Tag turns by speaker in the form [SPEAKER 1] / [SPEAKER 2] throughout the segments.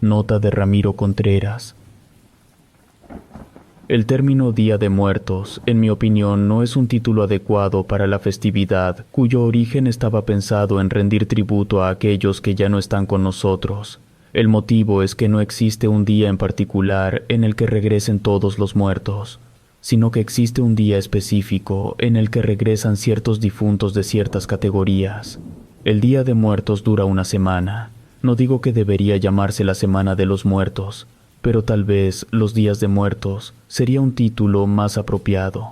[SPEAKER 1] Nota de Ramiro Contreras. El término Día de Muertos, en mi opinión, no es un título adecuado para la festividad, cuyo origen estaba pensado en rendir tributo a aquellos que ya no están con nosotros. El motivo es que no existe un día en particular en el que regresen todos los muertos, sino que existe un día específico en el que regresan ciertos difuntos de ciertas categorías. El Día de Muertos dura una semana. No digo que debería llamarse la Semana de los Muertos, pero tal vez los Días de Muertos sería un título más apropiado.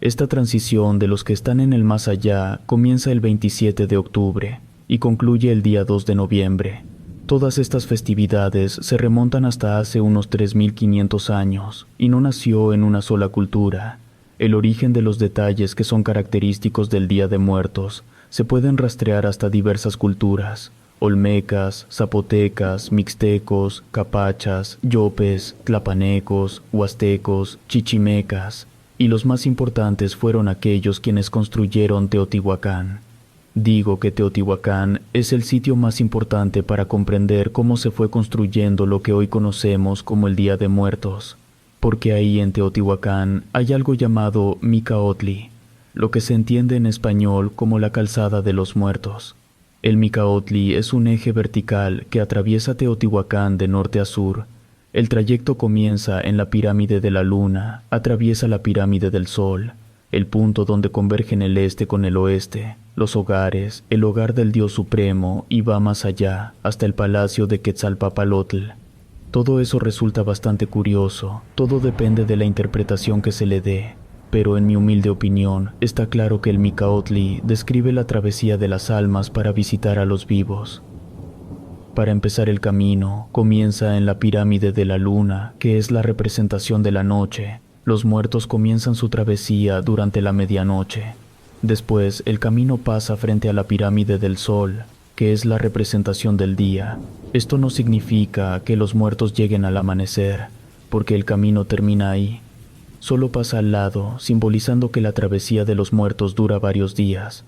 [SPEAKER 1] Esta transición de los que están en el más allá comienza el 27 de octubre y concluye el día 2 de noviembre. Todas estas festividades se remontan hasta hace unos 3500 años y no nació en una sola cultura. El origen de los detalles que son característicos del Día de Muertos se pueden rastrear hasta diversas culturas: olmecas, zapotecas, mixtecos, capachas, yopes, tlapanecos, huastecos, chichimecas, y los más importantes fueron aquellos quienes construyeron Teotihuacán. Digo que Teotihuacán es el sitio más importante para comprender cómo se fue construyendo lo que hoy conocemos como el Día de Muertos, porque ahí en Teotihuacán hay algo llamado Micaotli, lo que se entiende en español como la calzada de los muertos. El Micaotli es un eje vertical que atraviesa Teotihuacán de norte a sur. El trayecto comienza en la pirámide de la luna, atraviesa la pirámide del sol, el punto donde convergen el este con el oeste, los hogares, el hogar del Dios Supremo, y va más allá, hasta el palacio de Quetzalpapalotl. Todo eso resulta bastante curioso, todo depende de la interpretación que se le dé, pero en mi humilde opinión, está claro que el Micaotli describe la travesía de las almas para visitar a los vivos. Para empezar el camino, comienza en la pirámide de la luna, que es la representación de la noche. Los muertos comienzan su travesía durante la medianoche. Después, el camino pasa frente a la pirámide del sol, que es la representación del día. Esto no significa que los muertos lleguen al amanecer, porque el camino termina ahí. Solo pasa al lado, simbolizando que la travesía de los muertos dura varios días.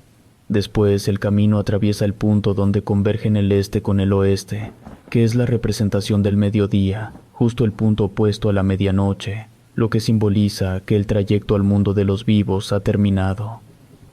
[SPEAKER 1] Después, el camino atraviesa el punto donde convergen el este con el oeste, que es la representación del mediodía, justo el punto opuesto a la medianoche, lo que simboliza que el trayecto al mundo de los vivos ha terminado.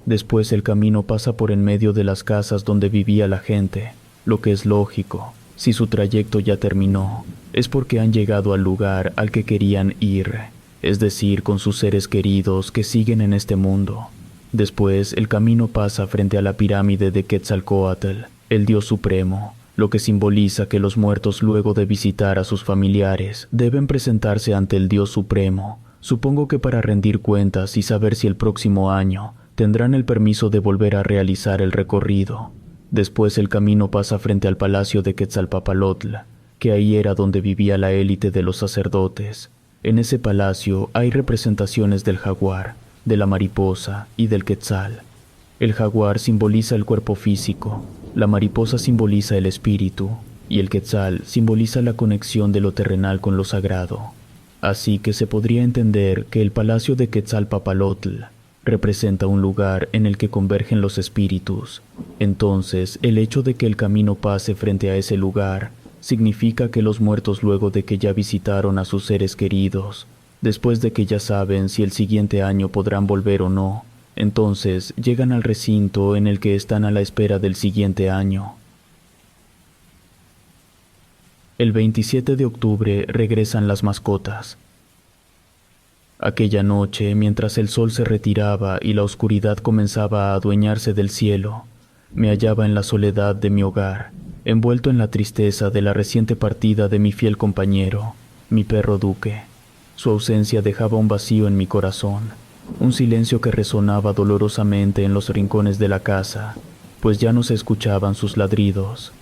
[SPEAKER 1] Después el camino pasa por en medio de las casas donde vivía la gente, lo que es lógico. Si su trayecto ya terminó, es porque han llegado al lugar al que querían ir, es decir, con sus seres queridos que siguen en este mundo. Después el camino pasa frente a la pirámide de Quetzalcóatl, el Dios Supremo, lo que simboliza que los muertos, luego de visitar a sus familiares, deben presentarse ante el Dios Supremo, supongo que para rendir cuentas y saber si el próximo año tendrán el permiso de volver a realizar el recorrido. Después el camino pasa frente al palacio de Quetzalpapalotl, que ahí era donde vivía la élite de los sacerdotes. En ese palacio hay representaciones del jaguar, de la mariposa y del quetzal. El jaguar simboliza el cuerpo físico, la mariposa simboliza el espíritu, y el quetzal simboliza la conexión de lo terrenal con lo sagrado. Así que se podría entender que el palacio de Quetzalpapalotl representa un lugar en el que convergen los espíritus. Entonces, el hecho de que el camino pase frente a ese lugar significa que los muertos, luego de que ya visitaron a sus seres queridos, después de que ya saben si el siguiente año podrán volver o no, entonces llegan al recinto en el que están a la espera del siguiente año. El 27 de octubre regresan las mascotas. Aquella noche, mientras el sol se retiraba y la oscuridad comenzaba a adueñarse del cielo, me hallaba en la soledad de mi hogar, envuelto en la tristeza de la reciente partida de mi fiel compañero, mi perro Duque. Su ausencia dejaba un vacío en mi corazón, un silencio que resonaba dolorosamente en los rincones de la casa, pues ya no se escuchaban sus ladridos.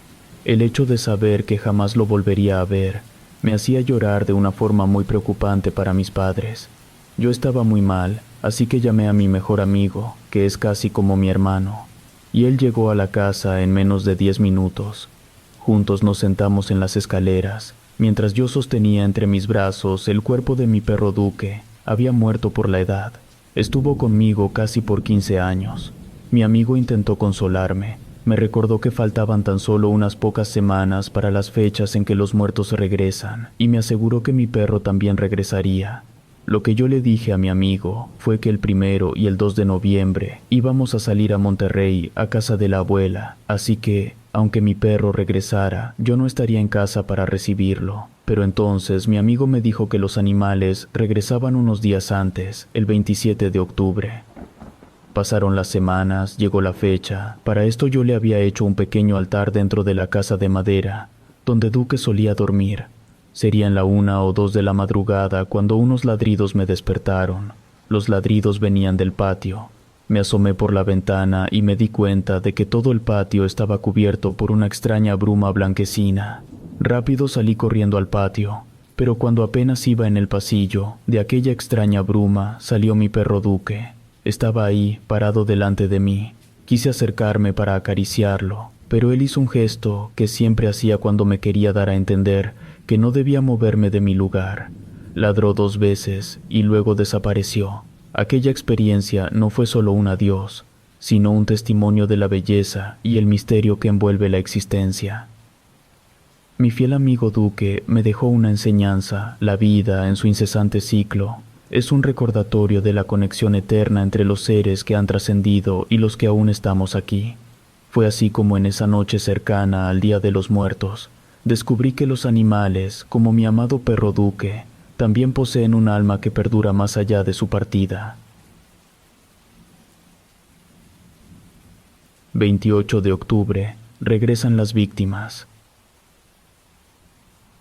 [SPEAKER 1] El hecho de saber que jamás lo volvería a ver me hacía llorar de una forma muy preocupante para mis padres. Yo estaba muy mal, así que llamé a mi mejor amigo, que es casi como mi hermano, y él llegó a la casa en menos de 10 minutos. Juntos nos sentamos en las escaleras, mientras yo sostenía entre mis brazos el cuerpo de mi perro Duque. Había muerto por la edad. Estuvo conmigo casi por 15 años. Mi amigo intentó consolarme. Me recordó que faltaban tan solo unas pocas semanas para las fechas en que los muertos regresan, y me aseguró que mi perro también regresaría. Lo que yo le dije a mi amigo fue que el 1 y el 2 de noviembre íbamos a salir a Monterrey a casa de la abuela, así que, aunque mi perro regresara, yo no estaría en casa para recibirlo. Pero entonces mi amigo me dijo que los animales regresaban unos días antes, el 27 de octubre. Pasaron las semanas, llegó la fecha. Para esto yo le había hecho un pequeño altar dentro de la casa de madera, donde Duque solía dormir. Serían la 1 o 2 de la madrugada cuando unos ladridos me despertaron. Los ladridos venían del patio. Me asomé por la ventana y me di cuenta de que todo el patio estaba cubierto por una extraña bruma blanquecina. Rápido salí corriendo al patio, pero cuando apenas iba en el pasillo, de aquella extraña bruma salió mi perro Duque. Estaba ahí, parado delante de mí. Quise acercarme para acariciarlo, pero él hizo un gesto que siempre hacía cuando me quería dar a entender que no debía moverme de mi lugar. Ladró 2 veces y luego desapareció. Aquella experiencia no fue solo un adiós, sino un testimonio de la belleza y el misterio que envuelve la existencia. Mi fiel amigo Duque me dejó una enseñanza. La vida, en su incesante ciclo, es un recordatorio de la conexión eterna entre los seres que han trascendido y los que aún estamos aquí. Fue así como en esa noche cercana al Día de los Muertos, descubrí que los animales, como mi amado perro Duque, también poseen un alma que perdura más allá de su partida. 28 de octubre. Regresan las víctimas.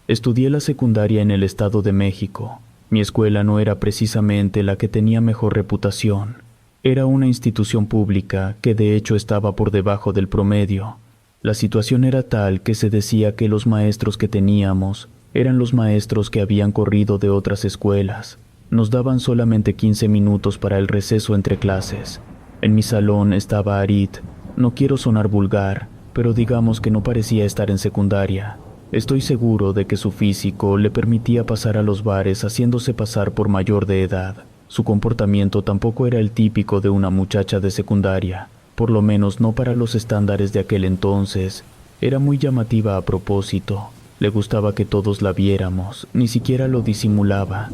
[SPEAKER 1] Estudié la secundaria en el Estado de México. Mi escuela no era precisamente la que tenía mejor reputación. Era una institución pública que de hecho estaba por debajo del promedio. La situación era tal que se decía que los maestros que teníamos eran los maestros que habían corrido de otras escuelas. Nos daban solamente 15 minutos para el receso entre clases. En mi salón estaba Arit. No quiero sonar vulgar, pero digamos que no parecía estar en secundaria. Estoy seguro de que su físico le permitía pasar a los bares haciéndose pasar por mayor de edad. Su comportamiento tampoco era el típico de una muchacha de secundaria, por lo menos no para los estándares de aquel entonces. Era muy llamativa a propósito. Le gustaba que todos la viéramos, ni siquiera lo disimulaba.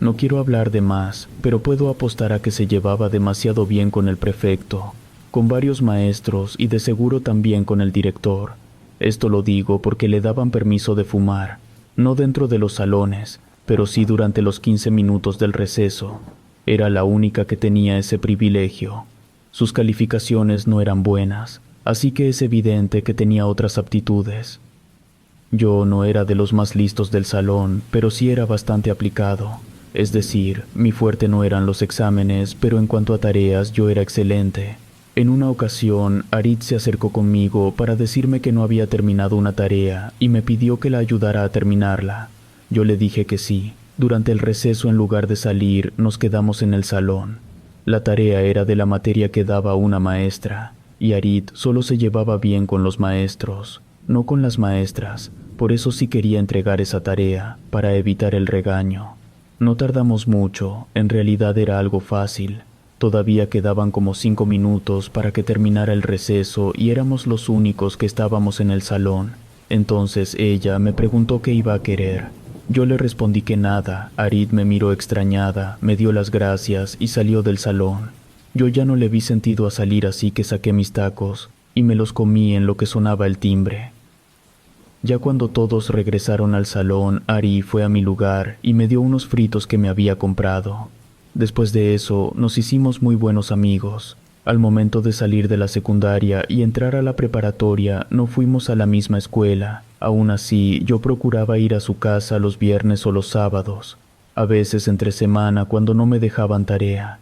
[SPEAKER 1] No quiero hablar de más, pero puedo apostar a que se llevaba demasiado bien con el prefecto, con varios maestros y de seguro también con el director. Esto lo digo porque le daban permiso de fumar, no dentro de los salones, pero sí durante los 15 minutos del receso. Era la única que tenía ese privilegio. Sus calificaciones no eran buenas, así que es evidente que tenía otras aptitudes. Yo no era de los más listos del salón, pero sí era bastante aplicado. Es decir, mi fuerte no eran los exámenes, pero en cuanto a tareas yo era excelente. En una ocasión, Arit se acercó conmigo para decirme que no había terminado una tarea y me pidió que la ayudara a terminarla. Yo le dije que sí. Durante el receso, en lugar de salir, nos quedamos en el salón. La tarea era de la materia que daba una maestra, y Arit solo se llevaba bien con los maestros, no con las maestras. Por eso sí quería entregar esa tarea, para evitar el regaño. No tardamos mucho, en realidad era algo fácil. Todavía quedaban como 5 minutos para que terminara el receso y éramos los únicos que estábamos en el salón. Entonces ella me preguntó qué iba a querer. Yo le respondí que nada. Arit me miró extrañada, me dio las gracias y salió del salón. Yo ya no le vi sentido a salir, así que saqué mis tacos y me los comí en lo que sonaba el timbre. Ya cuando todos regresaron al salón, Ari fue a mi lugar y me dio unos fritos que me había comprado. Después de eso, nos hicimos muy buenos amigos. Al momento de salir de la secundaria y entrar a la preparatoria, no fuimos a la misma escuela. Aún así, yo procuraba ir a su casa los viernes o los sábados, a veces entre semana cuando no me dejaban tarea.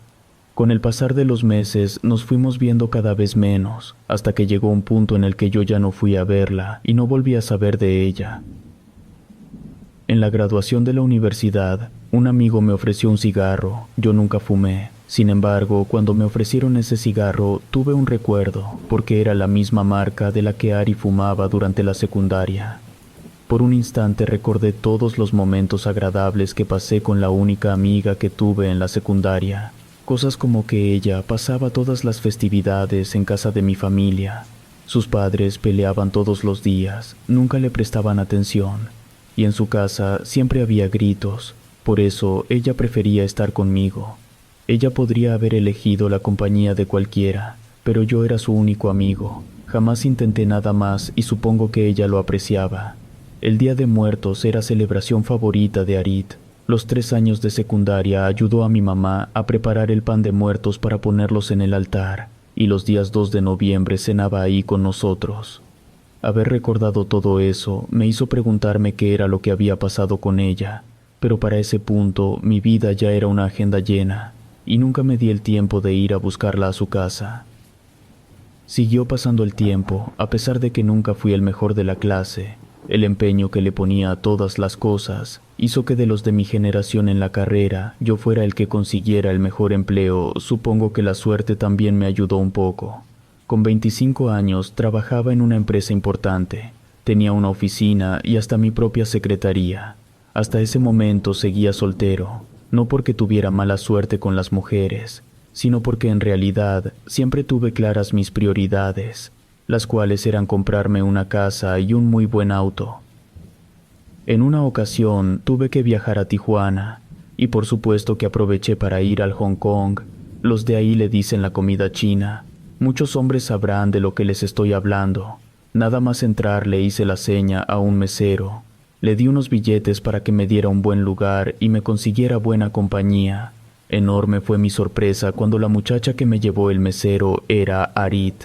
[SPEAKER 1] Con el pasar de los meses, nos fuimos viendo cada vez menos, hasta que llegó un punto en el que yo ya no fui a verla y no volví a saber de ella. En la graduación de la universidad, un amigo me ofreció un cigarro. Yo nunca fumé. Sin embargo, cuando me ofrecieron ese cigarro, tuve un recuerdo, porque era la misma marca de la que Ari fumaba durante la secundaria. Por un instante recordé todos los momentos agradables que pasé con la única amiga que tuve en la secundaria. Cosas como que ella pasaba todas las festividades en casa de mi familia. Sus padres peleaban todos los días, nunca le prestaban atención, y en su casa siempre había gritos. Por eso ella prefería estar conmigo. Ella podría haber elegido la compañía de cualquiera, pero yo era su único amigo. Jamás intenté nada más y supongo que ella lo apreciaba. El Día de Muertos era celebración favorita de Arit. Los 3 años de secundaria ayudó a mi mamá a preparar el pan de muertos para ponerlos en el altar, y los días 2 de noviembre cenaba ahí con nosotros. Haber recordado todo eso me hizo preguntarme qué era lo que había pasado con ella, pero para ese punto mi vida ya era una agenda llena, y nunca me di el tiempo de ir a buscarla a su casa. Siguió pasando el tiempo, a pesar de que nunca fui el mejor de la clase. El empeño que le ponía a todas las cosas hizo que de los de mi generación en la carrera yo fuera el que consiguiera el mejor empleo. Supongo que la suerte también me ayudó un poco. Con 25 años trabajaba en una empresa importante. Tenía una oficina y hasta mi propia secretaría. Hasta ese momento seguía soltero, no porque tuviera mala suerte con las mujeres, sino porque en realidad siempre tuve claras mis prioridades, las cuales eran comprarme una casa y un muy buen auto. En una ocasión tuve que viajar a Tijuana, y por supuesto que aproveché para ir al Hong Kong. Los de ahí le dicen la comida china. Muchos hombres sabrán de lo que les estoy hablando. Nada más entrar le hice la seña a un mesero. Le di unos billetes para que me diera un buen lugar y me consiguiera buena compañía. Enorme fue mi sorpresa cuando la muchacha que me llevó el mesero era Arit.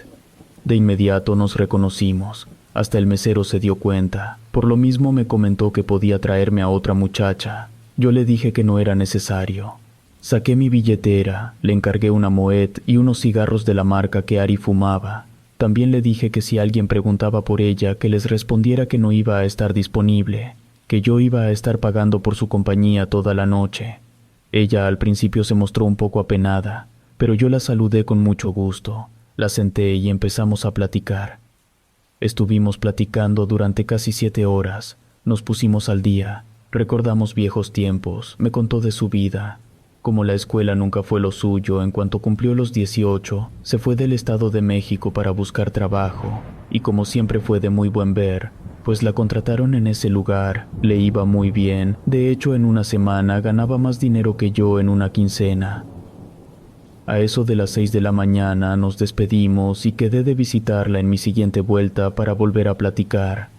[SPEAKER 1] De inmediato nos reconocimos. Hasta el mesero se dio cuenta. Por lo mismo me comentó que podía traerme a otra muchacha. Yo le dije que no era necesario. Saqué mi billetera, le encargué una Moet y unos cigarros de la marca que Ari fumaba. También le dije que si alguien preguntaba por ella, que les respondiera que no iba a estar disponible, que yo iba a estar pagando por su compañía toda la noche. Ella al principio se mostró un poco apenada, pero yo la saludé con mucho gusto. La senté y empezamos a platicar. Estuvimos platicando durante casi 7 horas. Nos pusimos al día. Recordamos viejos tiempos. Me contó de su vida. Como la escuela nunca fue lo suyo, en cuanto cumplió los 18, se fue del Estado de México para buscar trabajo. Y como siempre fue de muy buen ver, pues la contrataron en ese lugar. Le iba muy bien. De hecho, en una semana ganaba más dinero que yo en una quincena. A eso de las 6 de la mañana nos despedimos y quedé de visitarla en mi siguiente vuelta para volver a platicar.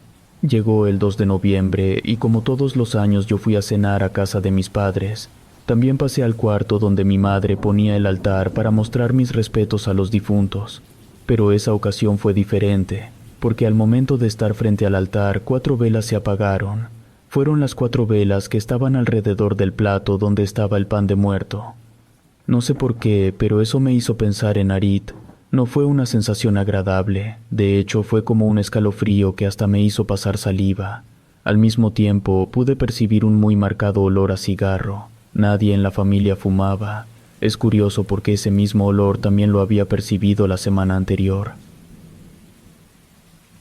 [SPEAKER 1] Llegó el 2 de noviembre y como todos los años yo fui a cenar a casa de mis padres. También pasé al cuarto donde mi madre ponía el altar para mostrar mis respetos a los difuntos. Pero esa ocasión fue diferente, porque al momento de estar frente al altar 4 velas se apagaron. Fueron las 4 velas que estaban alrededor del plato donde estaba el pan de muerto. No sé por qué, pero eso me hizo pensar en Arit. No fue una sensación agradable, de hecho fue como un escalofrío que hasta me hizo pasar saliva. Al mismo tiempo pude percibir un muy marcado olor a cigarro. Nadie en la familia fumaba. Es curioso porque ese mismo olor también lo había percibido la semana anterior.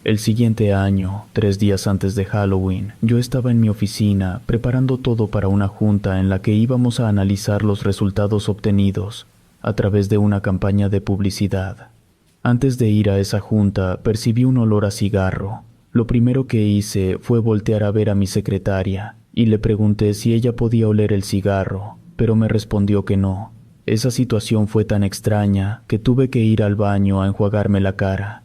[SPEAKER 1] El siguiente año, 3 días antes de Halloween, yo estaba en mi oficina preparando todo para una junta en la que íbamos a analizar los resultados obtenidos a través de una campaña de publicidad. Antes de ir a esa junta, percibí un olor a cigarro. Lo primero que hice fue voltear a ver a mi secretaria y le pregunté si ella podía oler el cigarro, pero me respondió que no. Esa situación fue tan extraña que tuve que ir al baño a enjuagarme la cara.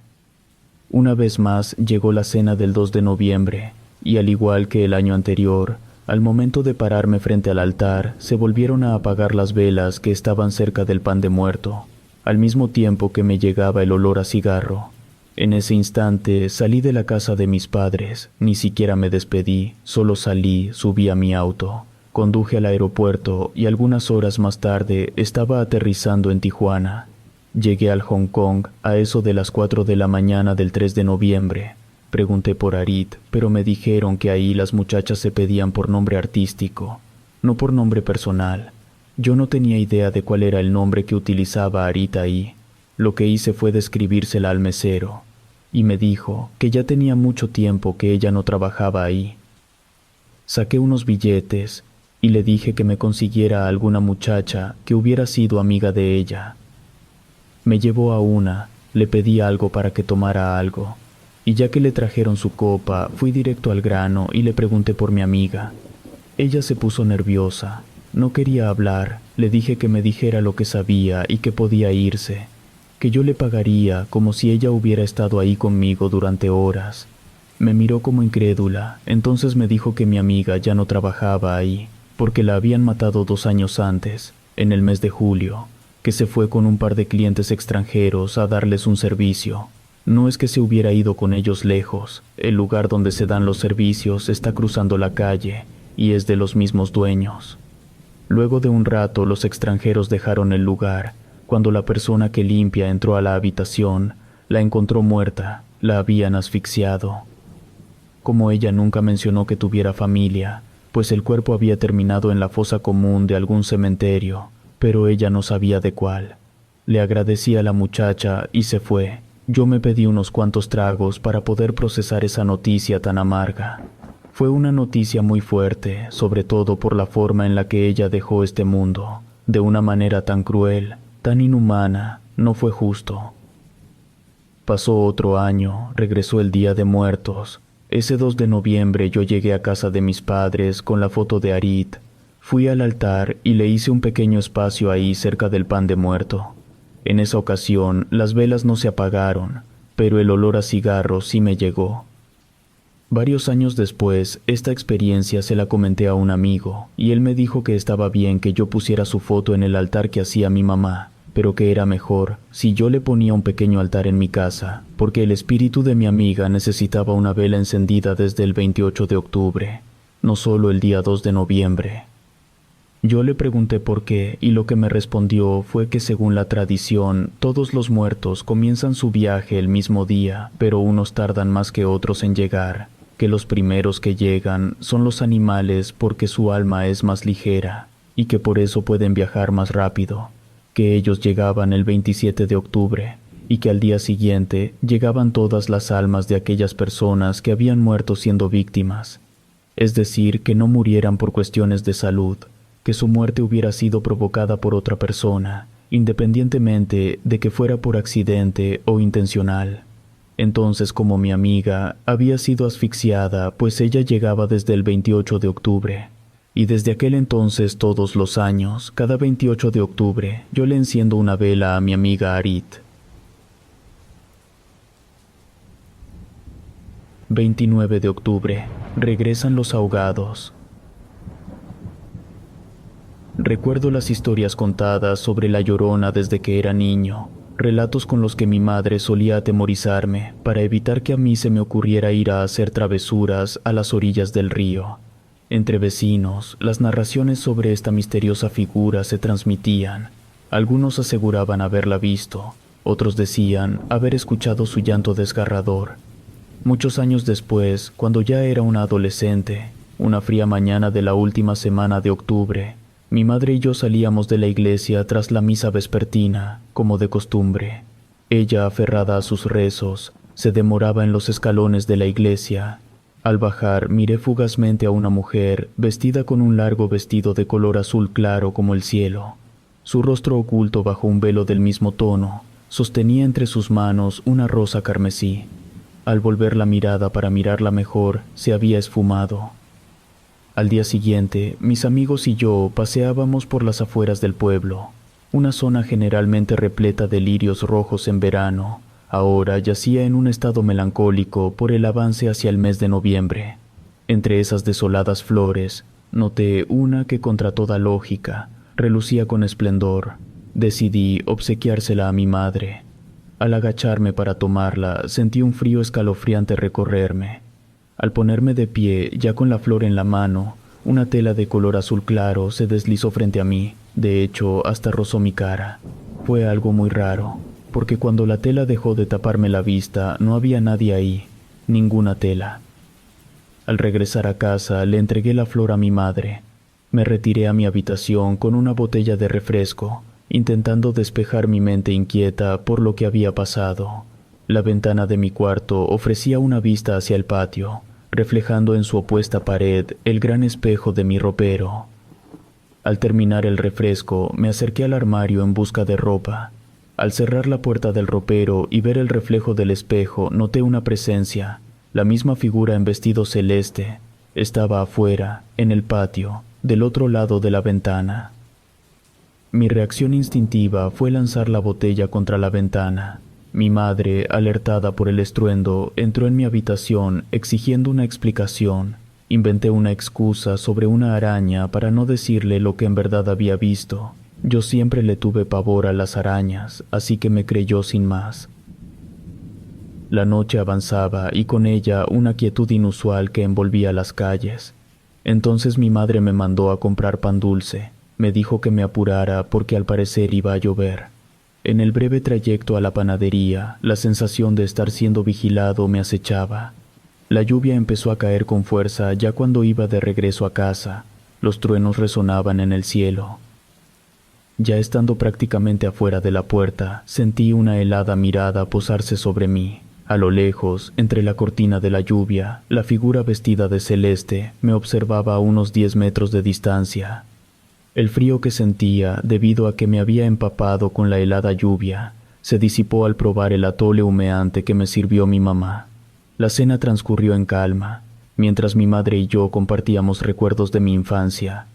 [SPEAKER 1] Una vez más llegó la cena del 2 de noviembre, y al igual que el año anterior, al momento de pararme frente al altar, se volvieron a apagar las velas que estaban cerca del pan de muerto, al mismo tiempo que me llegaba el olor a cigarro. En ese instante salí de la casa de mis padres, ni siquiera me despedí, solo salí, subí a mi auto, conduje al aeropuerto y algunas horas más tarde estaba aterrizando en Tijuana. Llegué al Hong Kong a eso de las 4 de la mañana del 3 de noviembre. Pregunté por Arit, pero me dijeron que ahí las muchachas se pedían por nombre artístico, no por nombre personal. Yo no tenía idea de cuál era el nombre que utilizaba Arit ahí. Lo que hice fue describírsela al mesero, y me dijo que ya tenía mucho tiempo que ella no trabajaba ahí. Saqué unos billetes y le dije que me consiguiera a alguna muchacha que hubiera sido amiga de ella. Me llevó a una, Le pedí algo para que tomara algo, y ya que le trajeron su copa, fui directo al grano y le pregunté por mi amiga. Ella se puso nerviosa, no quería hablar, le dije que me dijera lo que sabía y que podía irse, que yo le pagaría como si ella hubiera estado ahí conmigo durante horas. Me miró como incrédula, entonces me dijo que mi amiga ya no trabajaba ahí, porque la habían matado 2 años antes, en el mes de julio, que se fue con un par de clientes extranjeros a darles un servicio. No es que se hubiera ido con ellos lejos, el lugar donde se dan los servicios está cruzando la calle y es de los mismos dueños. Luego de un rato los extranjeros dejaron el lugar. Cuando la persona que limpia entró a la habitación, la encontró muerta, la habían asfixiado. Como ella nunca mencionó que tuviera familia, pues el cuerpo había terminado en la fosa común de algún cementerio, pero ella no sabía de cuál. Le agradecí a la muchacha y se fue. Yo me pedí unos cuantos tragos para poder procesar esa noticia tan amarga. Fue una noticia muy fuerte, sobre todo por la forma en la que ella dejó este mundo, de una manera tan cruel, tan inhumana, no fue justo. Pasó otro año, regresó el Día de Muertos. Ese 2 de noviembre yo llegué a casa de mis padres con la foto de Arit. Fui al altar y le hice un pequeño espacio ahí cerca del pan de muerto. En esa ocasión las velas no se apagaron, pero el olor a cigarro sí me llegó. Varios años después, esta experiencia se la comenté a un amigo, y él me dijo que estaba bien que yo pusiera su foto en el altar que hacía mi mamá, pero que era mejor si yo le ponía un pequeño altar en mi casa, porque el espíritu de mi amiga necesitaba una vela encendida desde el 28 de octubre, no solo el día 2 de noviembre. Yo le pregunté por qué, y lo que me respondió fue que según la tradición, todos los muertos comienzan su viaje el mismo día, pero unos tardan más que otros en llegar, que los primeros que llegan son los animales porque su alma es más ligera, y que por eso pueden viajar más rápido, que ellos llegaban el 27 de octubre, y que al día siguiente llegaban todas las almas de aquellas personas que habían muerto siendo víctimas, es decir, que no murieran por cuestiones de salud, que su muerte hubiera sido provocada por otra persona, independientemente de que fuera por accidente o intencional. Entonces, como mi amiga había sido asfixiada, pues ella llegaba desde el 28 de octubre, y desde aquel entonces todos los años, cada 28 de octubre, yo le enciendo una vela a mi amiga Arit. 29 de octubre. Regresan los ahogados. Recuerdo las historias contadas sobre la Llorona desde que era niño, relatos con los que mi madre solía atemorizarme para evitar que a mí se me ocurriera ir a hacer travesuras a las orillas del río. Entre vecinos, las narraciones sobre esta misteriosa figura se transmitían. Algunos aseguraban haberla visto, otros decían haber escuchado su llanto desgarrador. Muchos años después, cuando ya era una adolescente, una fría mañana de la última semana de octubre, mi madre y yo salíamos de la iglesia tras la misa vespertina, como de costumbre. Ella, aferrada a sus rezos, se demoraba en los escalones de la iglesia. Al bajar, miré fugazmente a una mujer vestida con un largo vestido de color azul claro como el cielo. Su rostro oculto bajo un velo del mismo tono, sostenía entre sus manos una rosa carmesí. Al volver la mirada para mirarla mejor, se había esfumado. Al día siguiente, mis amigos y yo paseábamos por las afueras del pueblo, una zona generalmente repleta de lirios rojos en verano. Ahora yacía en un estado melancólico por el avance hacia el mes de noviembre. Entre esas desoladas flores, noté una que contra toda lógica relucía con esplendor. Decidí obsequiársela a mi madre. Al agacharme para tomarla, sentí un frío escalofriante recorrerme. Al ponerme de pie, ya con la flor en la mano, una tela de color azul claro se deslizó frente a mí. De hecho, hasta rozó mi cara. Fue algo muy raro, porque cuando la tela dejó de taparme la vista, no había nadie ahí, ninguna tela. Al regresar a casa, le entregué la flor a mi madre. Me retiré a mi habitación con una botella de refresco, intentando despejar mi mente inquieta por lo que había pasado. La ventana de mi cuarto ofrecía una vista hacia el patio, reflejando en su opuesta pared el gran espejo de mi ropero. Al terminar el refresco, me acerqué al armario en busca de ropa. Al cerrar la puerta del ropero y ver el reflejo del espejo, noté una presencia. La misma figura en vestido celeste. Estaba afuera, en el patio, del otro lado de la ventana. Mi reacción instintiva fue lanzar la botella contra la ventana. Mi madre, alertada por el estruendo, entró en mi habitación exigiendo una explicación. Inventé una excusa sobre una araña para no decirle lo que en verdad había visto. Yo siempre le tuve pavor a las arañas, así que me creyó sin más. La noche avanzaba y con ella una quietud inusual que envolvía las calles. Entonces mi madre me mandó a comprar pan dulce. Me dijo que me apurara porque al parecer iba a llover. En el breve trayecto a la panadería, la sensación de estar siendo vigilado me acechaba. La lluvia empezó a caer con fuerza ya cuando iba de regreso a casa. Los truenos resonaban en el cielo. Ya estando prácticamente afuera de la puerta, sentí una helada mirada posarse sobre mí. A lo lejos, entre la cortina de la lluvia, la figura vestida de celeste me observaba a unos 10 metros de distancia. El frío que sentía, debido a que me había empapado con la helada lluvia, se disipó al probar el atole humeante que me sirvió mi mamá. La cena transcurrió en calma, mientras mi madre y yo compartíamos recuerdos de mi infancia,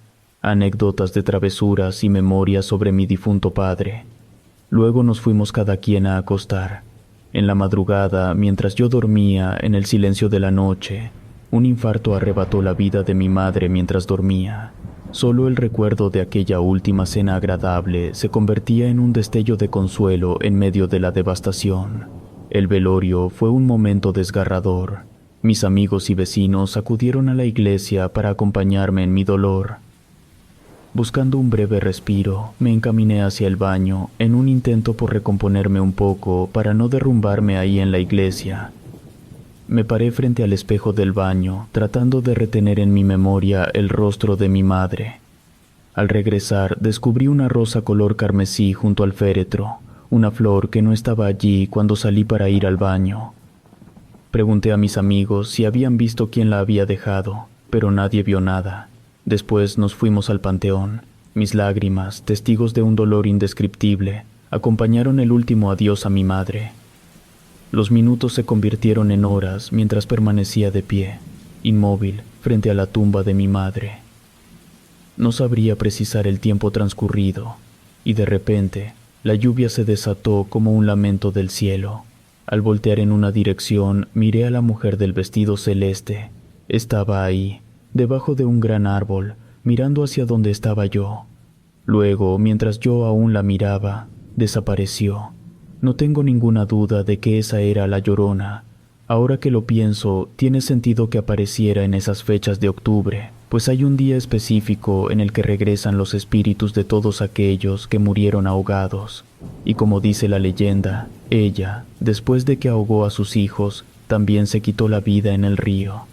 [SPEAKER 1] anécdotas de travesuras y memorias sobre mi difunto padre. Luego nos fuimos cada quien a acostar. En la madrugada, mientras yo dormía en el silencio de la noche, un infarto arrebató la vida de mi madre mientras dormía. Solo el recuerdo de aquella última cena agradable se convertía en un destello de consuelo en medio de la devastación. El velorio fue un momento desgarrador. Mis amigos y vecinos acudieron a la iglesia para acompañarme en mi dolor. Buscando un breve respiro, me encaminé hacia el baño en un intento por recomponerme un poco para no derrumbarme ahí en la iglesia. Me paré frente al espejo del baño, tratando de retener en mi memoria el rostro de mi madre. Al regresar, descubrí una rosa color carmesí junto al féretro, una flor que no estaba allí cuando salí para ir al baño. Pregunté a mis amigos si habían visto quién la había dejado, pero nadie vio nada. Después nos fuimos al panteón. Mis lágrimas, testigos de un dolor indescriptible, acompañaron el último adiós a mi madre. Los minutos se convirtieron en horas mientras permanecía de pie, inmóvil, frente a la tumba de mi madre. No sabría precisar el tiempo transcurrido, y de repente, la lluvia se desató como un lamento del cielo. Al voltear en una dirección, miré a la mujer del vestido celeste. Estaba ahí, debajo de un gran árbol, mirando hacia donde estaba yo. Luego, mientras yo aún la miraba, desapareció. No tengo ninguna duda de que esa era la Llorona. Ahora que lo pienso, tiene sentido que apareciera en esas fechas de octubre, pues hay un día específico en el que regresan los espíritus de todos aquellos que murieron ahogados. Y como dice la leyenda, ella, después de que ahogó a sus hijos, también se quitó la vida en el río.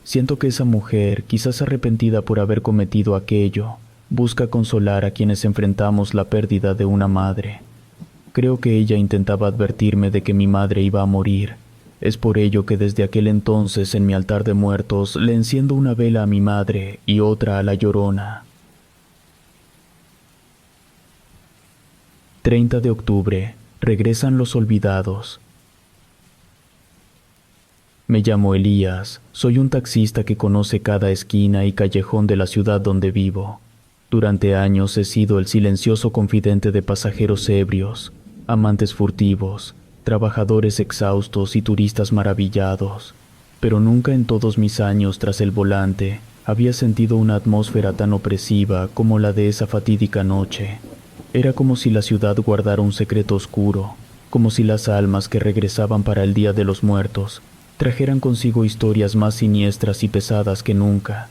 [SPEAKER 1] Siento que esa mujer, quizás arrepentida por haber cometido aquello, busca consolar a quienes enfrentamos la pérdida de una madre. Creo que ella intentaba advertirme de que mi madre iba a morir. Es por ello que desde aquel entonces en mi altar de muertos le enciendo una vela a mi madre y otra a la Llorona. 30 de octubre. Regresan los olvidados. Me llamo Elías. Soy un taxista que conoce cada esquina y callejón de la ciudad donde vivo. Durante años he sido el silencioso confidente de pasajeros ebrios, amantes furtivos, trabajadores exhaustos y turistas maravillados, pero nunca en todos mis años tras el volante había sentido una atmósfera tan opresiva como la de esa fatídica noche. Era como si la ciudad guardara un secreto oscuro, como si las almas que regresaban para el Día de los Muertos trajeran consigo historias más siniestras y pesadas que nunca.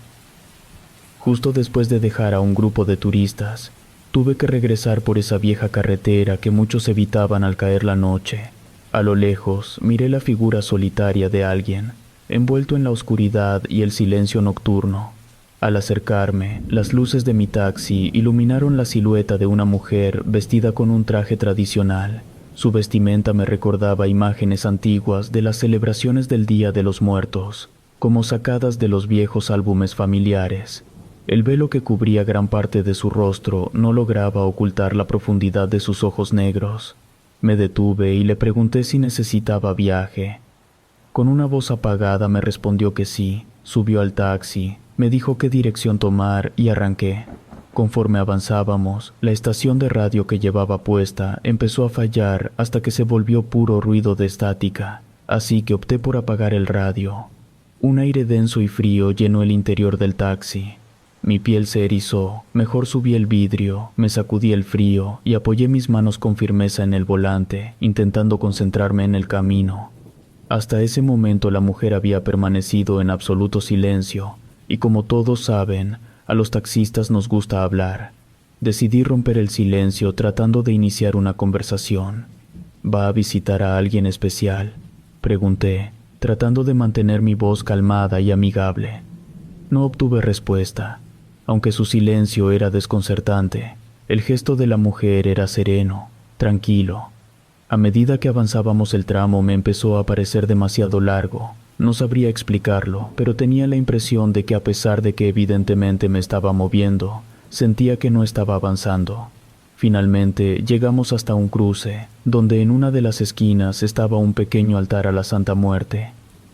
[SPEAKER 1] Justo después de dejar a un grupo de turistas, tuve que regresar por esa vieja carretera que muchos evitaban al caer la noche. A lo lejos, miré la figura solitaria de alguien, envuelto en la oscuridad y el silencio nocturno. Al acercarme, las luces de mi taxi iluminaron la silueta de una mujer vestida con un traje tradicional. Su vestimenta me recordaba imágenes antiguas de las celebraciones del Día de los Muertos, como sacadas de los viejos álbumes familiares. El velo que cubría gran parte de su rostro no lograba ocultar la profundidad de sus ojos negros. Me detuve y le pregunté si necesitaba viaje. Con una voz apagada me respondió que sí. Subió al taxi, me dijo qué dirección tomar y arranqué. Conforme avanzábamos, la estación de radio que llevaba puesta empezó a fallar hasta que se volvió puro ruido de estática, así que opté por apagar el radio. Un aire denso y frío llenó el interior del taxi. Mi piel se erizó, mejor subí el vidrio, me sacudí el frío y apoyé mis manos con firmeza en el volante, intentando concentrarme en el camino. Hasta ese momento la mujer había permanecido en absoluto silencio, y como todos saben, a los taxistas nos gusta hablar. Decidí romper el silencio tratando de iniciar una conversación. ¿Va a visitar a alguien especial?, pregunté, tratando de mantener mi voz calmada y amigable. No obtuve respuesta. Aunque su silencio era desconcertante, el gesto de la mujer era sereno, tranquilo. A medida que avanzábamos el tramo me empezó a parecer demasiado largo. No sabría explicarlo, pero tenía la impresión de que a pesar de que evidentemente me estaba moviendo, sentía que no estaba avanzando. Finalmente llegamos hasta un cruce, donde en una de las esquinas estaba un pequeño altar a la Santa Muerte.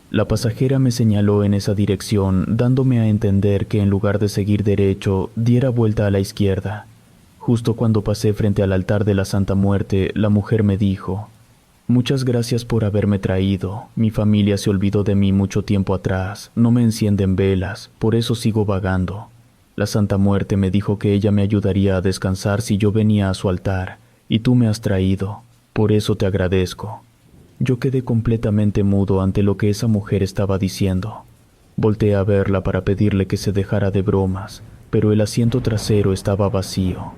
[SPEAKER 1] La pasajera me señaló en esa dirección, dándome a entender que en lugar de seguir derecho, diera vuelta a la izquierda. Justo cuando pasé frente al altar de la Santa Muerte, la mujer me dijo: «Muchas gracias por haberme traído. Mi familia se olvidó de mí mucho tiempo atrás. No me encienden velas, por eso sigo vagando. La Santa Muerte me dijo que ella me ayudaría a descansar si yo venía a su altar, y tú me has traído. Por eso te agradezco». Yo quedé completamente mudo ante lo que esa mujer estaba diciendo. Volteé a verla para pedirle que se dejara de bromas, pero el asiento trasero estaba vacío.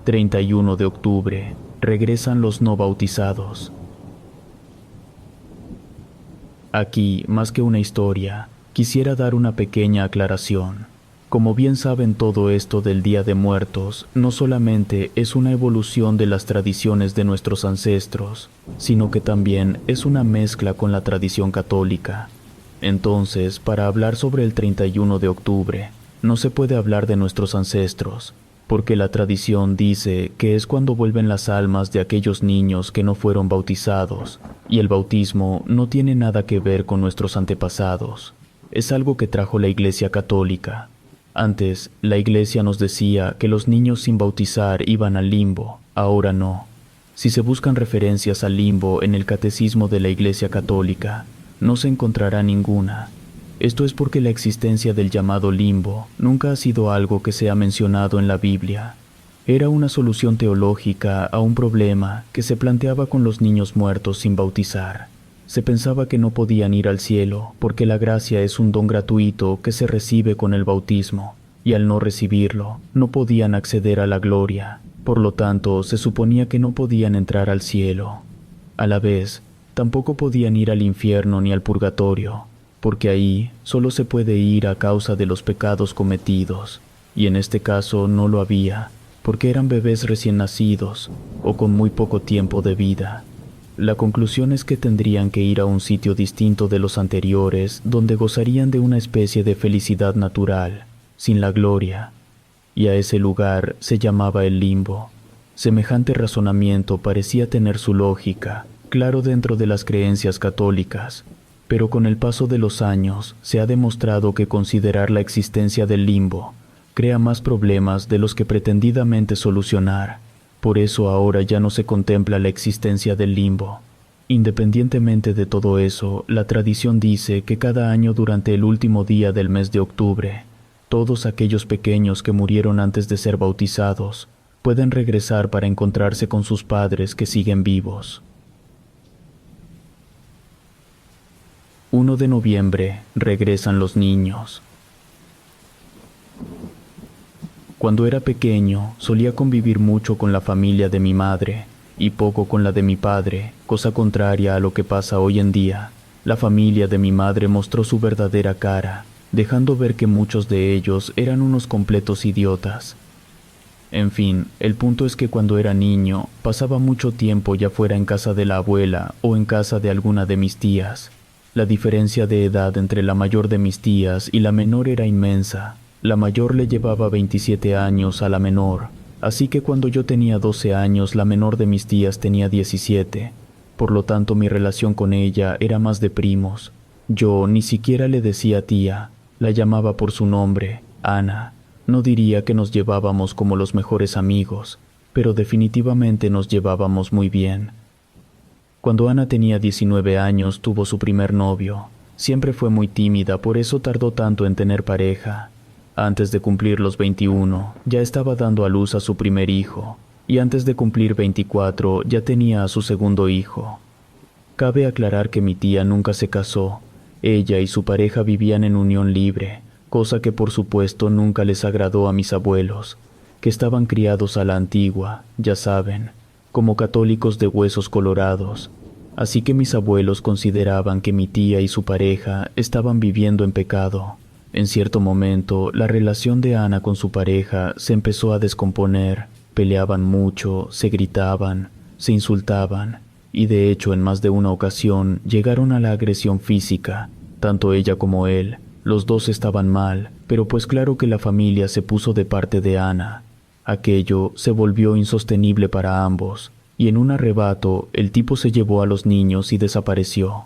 [SPEAKER 1] 31 de octubre. Regresan los no bautizados. Aquí, más que una historia, quisiera dar una pequeña aclaración. Como bien saben, todo esto del Día de Muertos no solamente es una evolución de las tradiciones de nuestros ancestros, sino que también es una mezcla con la tradición católica. Entonces, para hablar sobre el 31 de octubre, no se puede hablar de nuestros ancestros, porque la tradición dice que es cuando vuelven las almas de aquellos niños que no fueron bautizados, y el bautismo no tiene nada que ver con nuestros antepasados. Es algo que trajo la Iglesia Católica. Antes, la Iglesia nos decía que los niños sin bautizar iban al limbo, ahora no. Si se buscan referencias al limbo en el Catecismo de la Iglesia Católica, no se encontrará ninguna. Esto es porque la existencia del llamado limbo nunca ha sido algo que se ha mencionado en la Biblia. Era una solución teológica a un problema que se planteaba con los niños muertos sin bautizar. Se pensaba que no podían ir al cielo porque la gracia es un don gratuito que se recibe con el bautismo, y al no recibirlo, no podían acceder a la gloria. Por lo tanto, se suponía que no podían entrar al cielo. A la vez, tampoco podían ir al infierno ni al purgatorio, porque ahí solo se puede ir a causa de los pecados cometidos, y en este caso no lo había, porque eran bebés recién nacidos o con muy poco tiempo de vida. La conclusión es que tendrían que ir a un sitio distinto de los anteriores, donde gozarían de una especie de felicidad natural, sin la gloria, y a ese lugar se llamaba el limbo. Semejante razonamiento parecía tener su lógica, claro dentro de las creencias católicas, pero con el paso de los años se ha demostrado que considerar la existencia del limbo crea más problemas de los que pretendidamente solucionar. Por eso ahora ya no se contempla la existencia del limbo. Independientemente de todo eso, la tradición dice que cada año durante el último día del mes de octubre, todos aquellos pequeños que murieron antes de ser bautizados pueden regresar para encontrarse con sus padres que siguen vivos. 1 de noviembre, regresan los niños. Cuando era pequeño, solía convivir mucho con la familia de mi madre y poco con la de mi padre, cosa contraria a lo que pasa hoy en día. La familia de mi madre mostró su verdadera cara, dejando ver que muchos de ellos eran unos completos idiotas. En fin, el punto es que cuando era niño, pasaba mucho tiempo ya fuera en casa de la abuela o en casa de alguna de mis tías. La diferencia de edad entre la mayor de mis tías y la menor era inmensa. La mayor le llevaba 27 años a la menor, así que cuando yo tenía 12 años, la menor de mis tías tenía 17. Por lo tanto, mi relación con ella era más de primos. Yo ni siquiera le decía tía, la llamaba por su nombre, Ana. No diría que nos llevábamos como los mejores amigos, pero definitivamente nos llevábamos muy bien. Cuando Ana tenía 19 años, tuvo su primer novio. Siempre fue muy tímida, por eso tardó tanto en tener pareja. Antes de cumplir los 21, ya estaba dando a luz a su primer hijo, y antes de cumplir 24, ya tenía a su segundo hijo. Cabe aclarar que mi tía nunca se casó. Ella y su pareja vivían en unión libre, cosa que por supuesto nunca les agradó a mis abuelos, que estaban criados a la antigua, ya saben, como católicos de huesos colorados. Así que mis abuelos consideraban que mi tía y su pareja estaban viviendo en pecado. En cierto momento, la relación de Ana con su pareja se empezó a descomponer. Peleaban mucho, se gritaban, se insultaban, y de hecho en más de una ocasión llegaron a la agresión física. Tanto ella como él, los dos estaban mal, pero pues claro que la familia se puso de parte de Ana. Aquello se volvió insostenible para ambos, y en un arrebato el tipo se llevó a los niños y desapareció.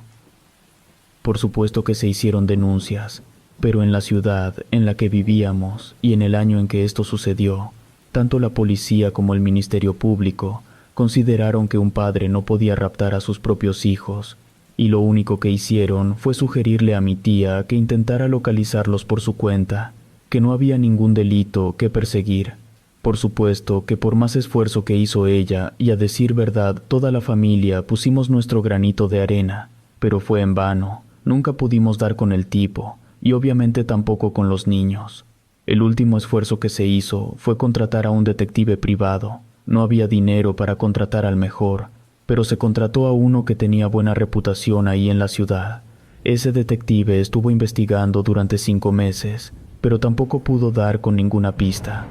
[SPEAKER 1] Por supuesto que se hicieron denuncias, pero en la ciudad en la que vivíamos y en el año en que esto sucedió, tanto la policía como el Ministerio Público consideraron que un padre no podía raptar a sus propios hijos, y lo único que hicieron fue sugerirle a mi tía que intentara localizarlos por su cuenta, que no había ningún delito que perseguir. Por supuesto que por más esfuerzo que hizo ella, y a decir verdad toda la familia pusimos nuestro granito de arena, pero fue en vano. Nunca pudimos dar con el tipo, y obviamente tampoco con los niños. El último esfuerzo que se hizo fue contratar a un detective privado. No había dinero para contratar al mejor, pero se contrató a uno que tenía buena reputación ahí en la ciudad. Ese detective estuvo investigando durante 5 meses, pero tampoco pudo dar con ninguna pista.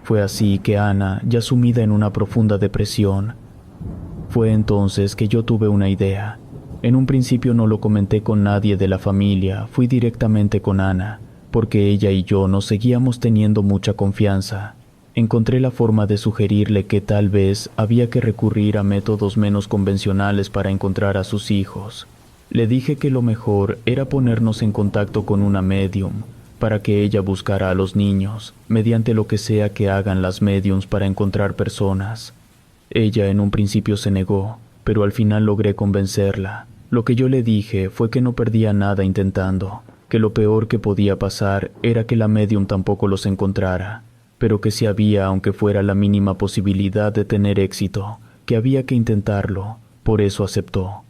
[SPEAKER 1] Fue así que Ana, ya sumida en una profunda depresión, fue entonces que yo tuve una idea. En un principio no lo comenté con nadie de la familia, fui directamente con Ana, porque ella y yo nos seguíamos teniendo mucha confianza. Encontré la forma de sugerirle que tal vez había que recurrir a métodos menos convencionales para encontrar a sus hijos. Le dije que lo mejor era ponernos en contacto con una médium, para que ella buscara a los niños, mediante lo que sea que hagan las médiums para encontrar personas. Ella en un principio se negó, pero al final logré convencerla. Lo que yo le dije fue que no perdía nada intentando, que lo peor que podía pasar era que la médium tampoco los encontrara, pero que si había, aunque fuera la mínima posibilidad de tener éxito, que había que intentarlo. Por eso aceptó.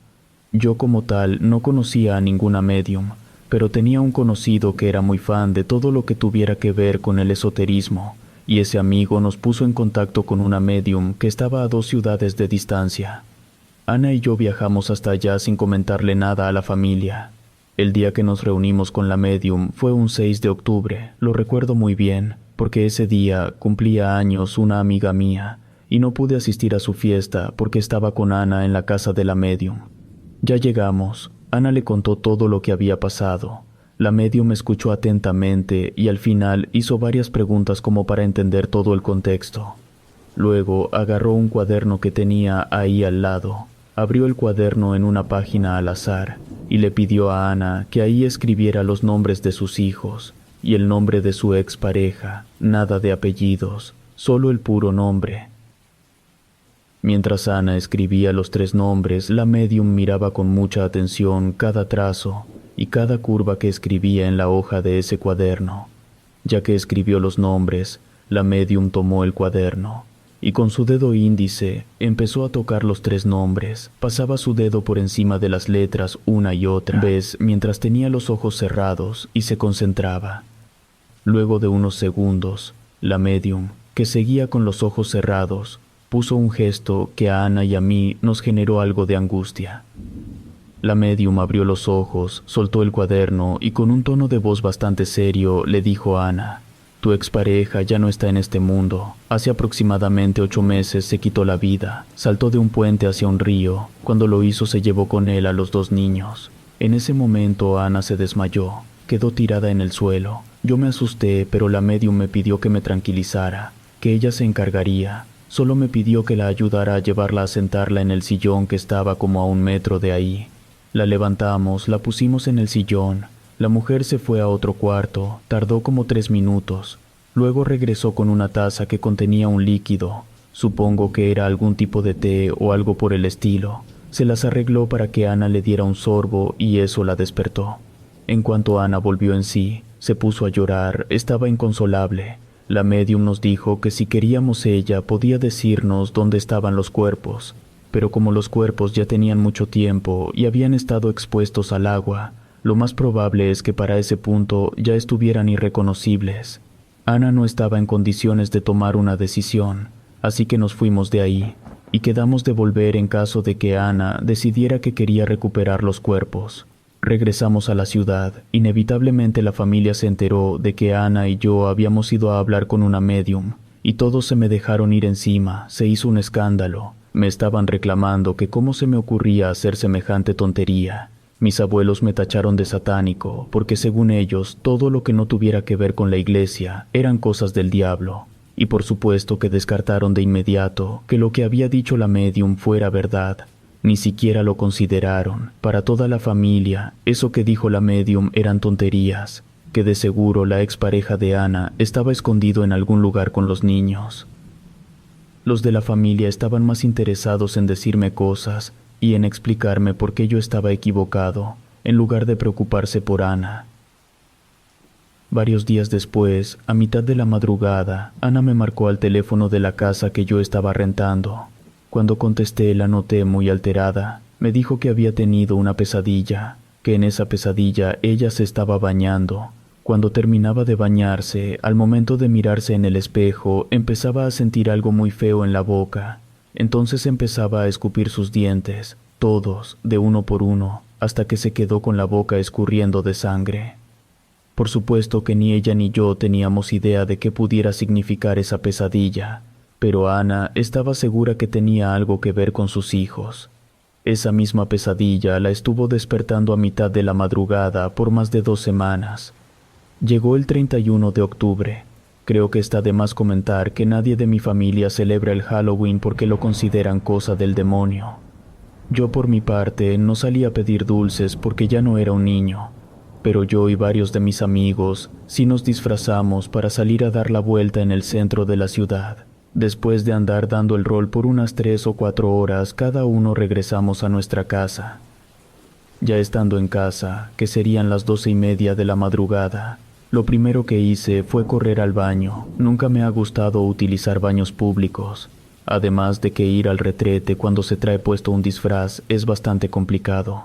[SPEAKER 1] Yo como tal no conocía a ninguna médium, pero tenía un conocido que era muy fan de todo lo que tuviera que ver con el esoterismo, y ese amigo nos puso en contacto con una médium que estaba a 2 ciudades de distancia. Ana y yo viajamos hasta allá sin comentarle nada a la familia. El día que nos reunimos con la médium fue un 6 de octubre, lo recuerdo muy bien, porque ese día cumplía años una amiga mía, y no pude asistir a su fiesta porque estaba con Ana en la casa de la médium. Ya llegamos. Ana le contó todo lo que había pasado. La médium escuchó atentamente y al final hizo varias preguntas como para entender todo el contexto. Luego agarró un cuaderno que tenía ahí al lado, abrió el cuaderno en una página al azar y le pidió a Ana que ahí escribiera los nombres de sus hijos y el nombre de su expareja, nada de apellidos, solo el puro nombre. Mientras Ana escribía los 3 nombres, la médium miraba con mucha atención cada trazo y cada curva que escribía en la hoja de ese cuaderno. Ya que escribió los nombres, la médium tomó el cuaderno y con su dedo índice empezó a tocar los 3 nombres. Pasaba su dedo por encima de las letras una y otra vez mientras tenía los ojos cerrados y se concentraba. Luego de unos segundos, la médium, que seguía con los ojos cerrados, puso un gesto que a Ana y a mí nos generó algo de angustia. La médium abrió los ojos, soltó el cuaderno y con un tono de voz bastante serio le dijo a Ana: «Tu expareja ya no está en este mundo. Hace aproximadamente 8 meses se quitó la vida. Saltó de un puente hacia un río. Cuando lo hizo se llevó con él a los 2 niños. En ese momento Ana se desmayó, quedó tirada en el suelo. Yo me asusté, pero la médium me pidió que me tranquilizara, que ella se encargaría. Solo me pidió que la ayudara a llevarla a sentarla en el sillón que estaba como a 1 metro de ahí. La levantamos, la pusimos en el sillón. La mujer se fue a otro cuarto, tardó como 3 minutos. Luego regresó con una taza que contenía un líquido. Supongo que era algún tipo de té o algo por el estilo. Se las arregló para que Ana le diera un sorbo y eso la despertó. En cuanto Ana volvió en sí, se puso a llorar, estaba inconsolable. La médium nos dijo que si queríamos ella podía decirnos dónde estaban los cuerpos, pero como los cuerpos ya tenían mucho tiempo y habían estado expuestos al agua, lo más probable es que para ese punto ya estuvieran irreconocibles. Ana no estaba en condiciones de tomar una decisión, así que nos fuimos de ahí y quedamos de volver en caso de que Ana decidiera que quería recuperar los cuerpos. Regresamos a la ciudad. Inevitablemente la familia se enteró de que Ana y yo habíamos ido a hablar con una médium, y todos se me dejaron ir encima, se hizo un escándalo. Me estaban reclamando que cómo se me ocurría hacer semejante tontería. Mis abuelos me tacharon de satánico, porque según ellos, todo lo que no tuviera que ver con la iglesia eran cosas del diablo. Y por supuesto que descartaron de inmediato que lo que había dicho la médium fuera verdad. Ni siquiera lo consideraron. Para toda la familia, eso que dijo la médium eran tonterías, que de seguro la expareja de Ana estaba escondido en algún lugar con los niños. Los de la familia estaban más interesados en decirme cosas y en explicarme por qué yo estaba equivocado, en lugar de preocuparse por Ana. Varios días después, a mitad de la madrugada, Ana me marcó al teléfono de la casa que yo estaba rentando. Cuando contesté la noté muy alterada. Me dijo que había tenido una pesadilla, que en esa pesadilla ella se estaba bañando. Cuando terminaba de bañarse, al momento de mirarse en el espejo, empezaba a sentir algo muy feo en la boca. Entonces empezaba a escupir sus dientes, todos, de uno por uno, hasta que se quedó con la boca escurriendo de sangre. Por supuesto que ni ella ni yo teníamos idea de qué pudiera significar esa pesadilla, pero Ana estaba segura que tenía algo que ver con sus hijos. Esa misma pesadilla la estuvo despertando a mitad de la madrugada por más de 2 semanas. Llegó el 31 de octubre. Creo que está de más comentar que nadie de mi familia celebra el Halloween porque lo consideran cosa del demonio. Yo por mi parte no salí a pedir dulces porque ya no era un niño, pero yo y varios de mis amigos sí nos disfrazamos para salir a dar la vuelta en el centro de la ciudad. Después de andar dando el rol por unas 3 o 4 horas, cada uno regresamos a nuestra casa. Ya estando en casa, que serían las 12:30 de la madrugada, lo primero que hice fue correr al baño. Nunca me ha gustado utilizar baños públicos, además de que ir al retrete cuando se trae puesto un disfraz es bastante complicado.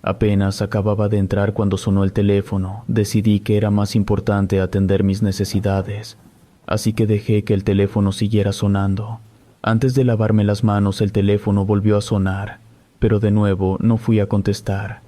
[SPEAKER 1] Apenas acababa de entrar cuando sonó el teléfono. Decidí que era más importante atender mis necesidades, así que dejé que el teléfono siguiera sonando. Antes de lavarme las manos el teléfono volvió a sonar, pero de nuevo no fui a contestar.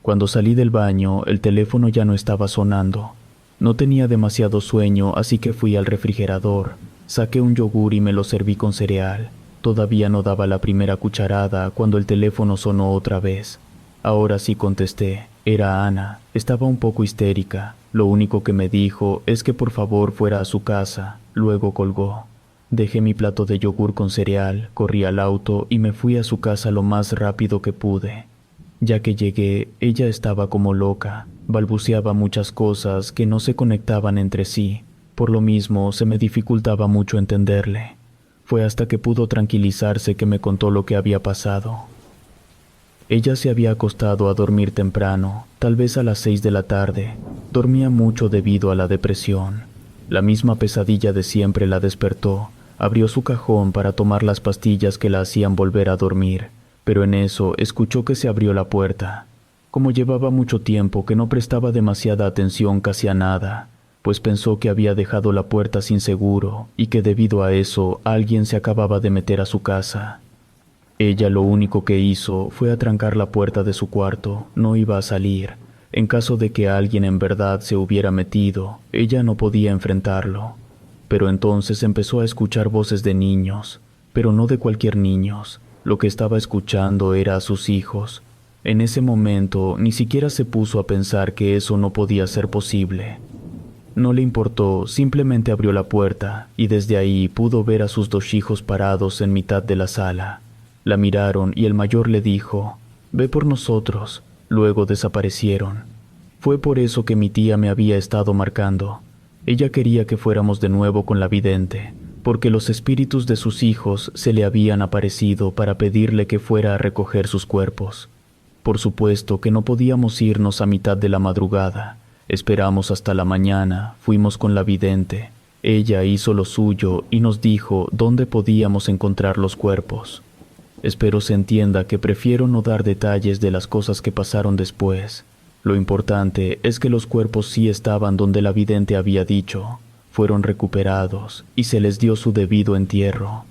[SPEAKER 1] Cuando salí del baño el teléfono ya no estaba sonando. No tenía demasiado sueño, así que fui al refrigerador, saqué un yogur y me lo serví con cereal. Todavía no daba la primera cucharada cuando el teléfono sonó otra vez. Ahora sí contesté. Era Ana. Estaba un poco histérica. Lo único que me dijo es que por favor fuera a su casa. Luego colgó. Dejé mi plato de yogur con cereal, corrí al auto y me fui a su casa lo más rápido que pude. Ya que llegué, ella estaba como loca. Balbuceaba muchas cosas que no se conectaban entre sí. Por lo mismo, se me dificultaba mucho entenderle. Fue hasta que pudo tranquilizarse que me contó lo que había pasado. Ella se había acostado a dormir temprano, tal vez a las 6 de la tarde. Dormía mucho debido a la depresión. La misma pesadilla de siempre la despertó. Abrió su cajón para tomar las pastillas que la hacían volver a dormir, pero en eso escuchó que se abrió la puerta. Como llevaba mucho tiempo que no prestaba demasiada atención casi a nada, pues pensó que había dejado la puerta sin seguro y que debido a eso alguien se acababa de meter a su casa. Ella lo único que hizo fue atrancar la puerta de su cuarto. No iba a salir. En caso de que alguien en verdad se hubiera metido, ella no podía enfrentarlo. Pero entonces empezó a escuchar voces de niños, pero no de cualquier niños. Lo que estaba escuchando era a sus hijos. En ese momento ni siquiera se puso a pensar que eso no podía ser posible. No le importó, simplemente abrió la puerta y desde ahí pudo ver a sus dos hijos parados en mitad de la sala. La miraron y el mayor le dijo: «Ve por nosotros». Luego desaparecieron. Fue por eso que mi tía me había estado marcando. Ella quería que fuéramos de nuevo con la vidente, porque los espíritus de sus hijos se le habían aparecido para pedirle que fuera a recoger sus cuerpos. Por supuesto que no podíamos irnos a mitad de la madrugada. Esperamos hasta la mañana, fuimos con la vidente. Ella hizo lo suyo y nos dijo dónde podíamos encontrar los cuerpos. Espero se entienda que prefiero no dar detalles de las cosas que pasaron después. Lo importante es que los cuerpos sí estaban donde la vidente había dicho. Fueron recuperados y se les dio su debido entierro.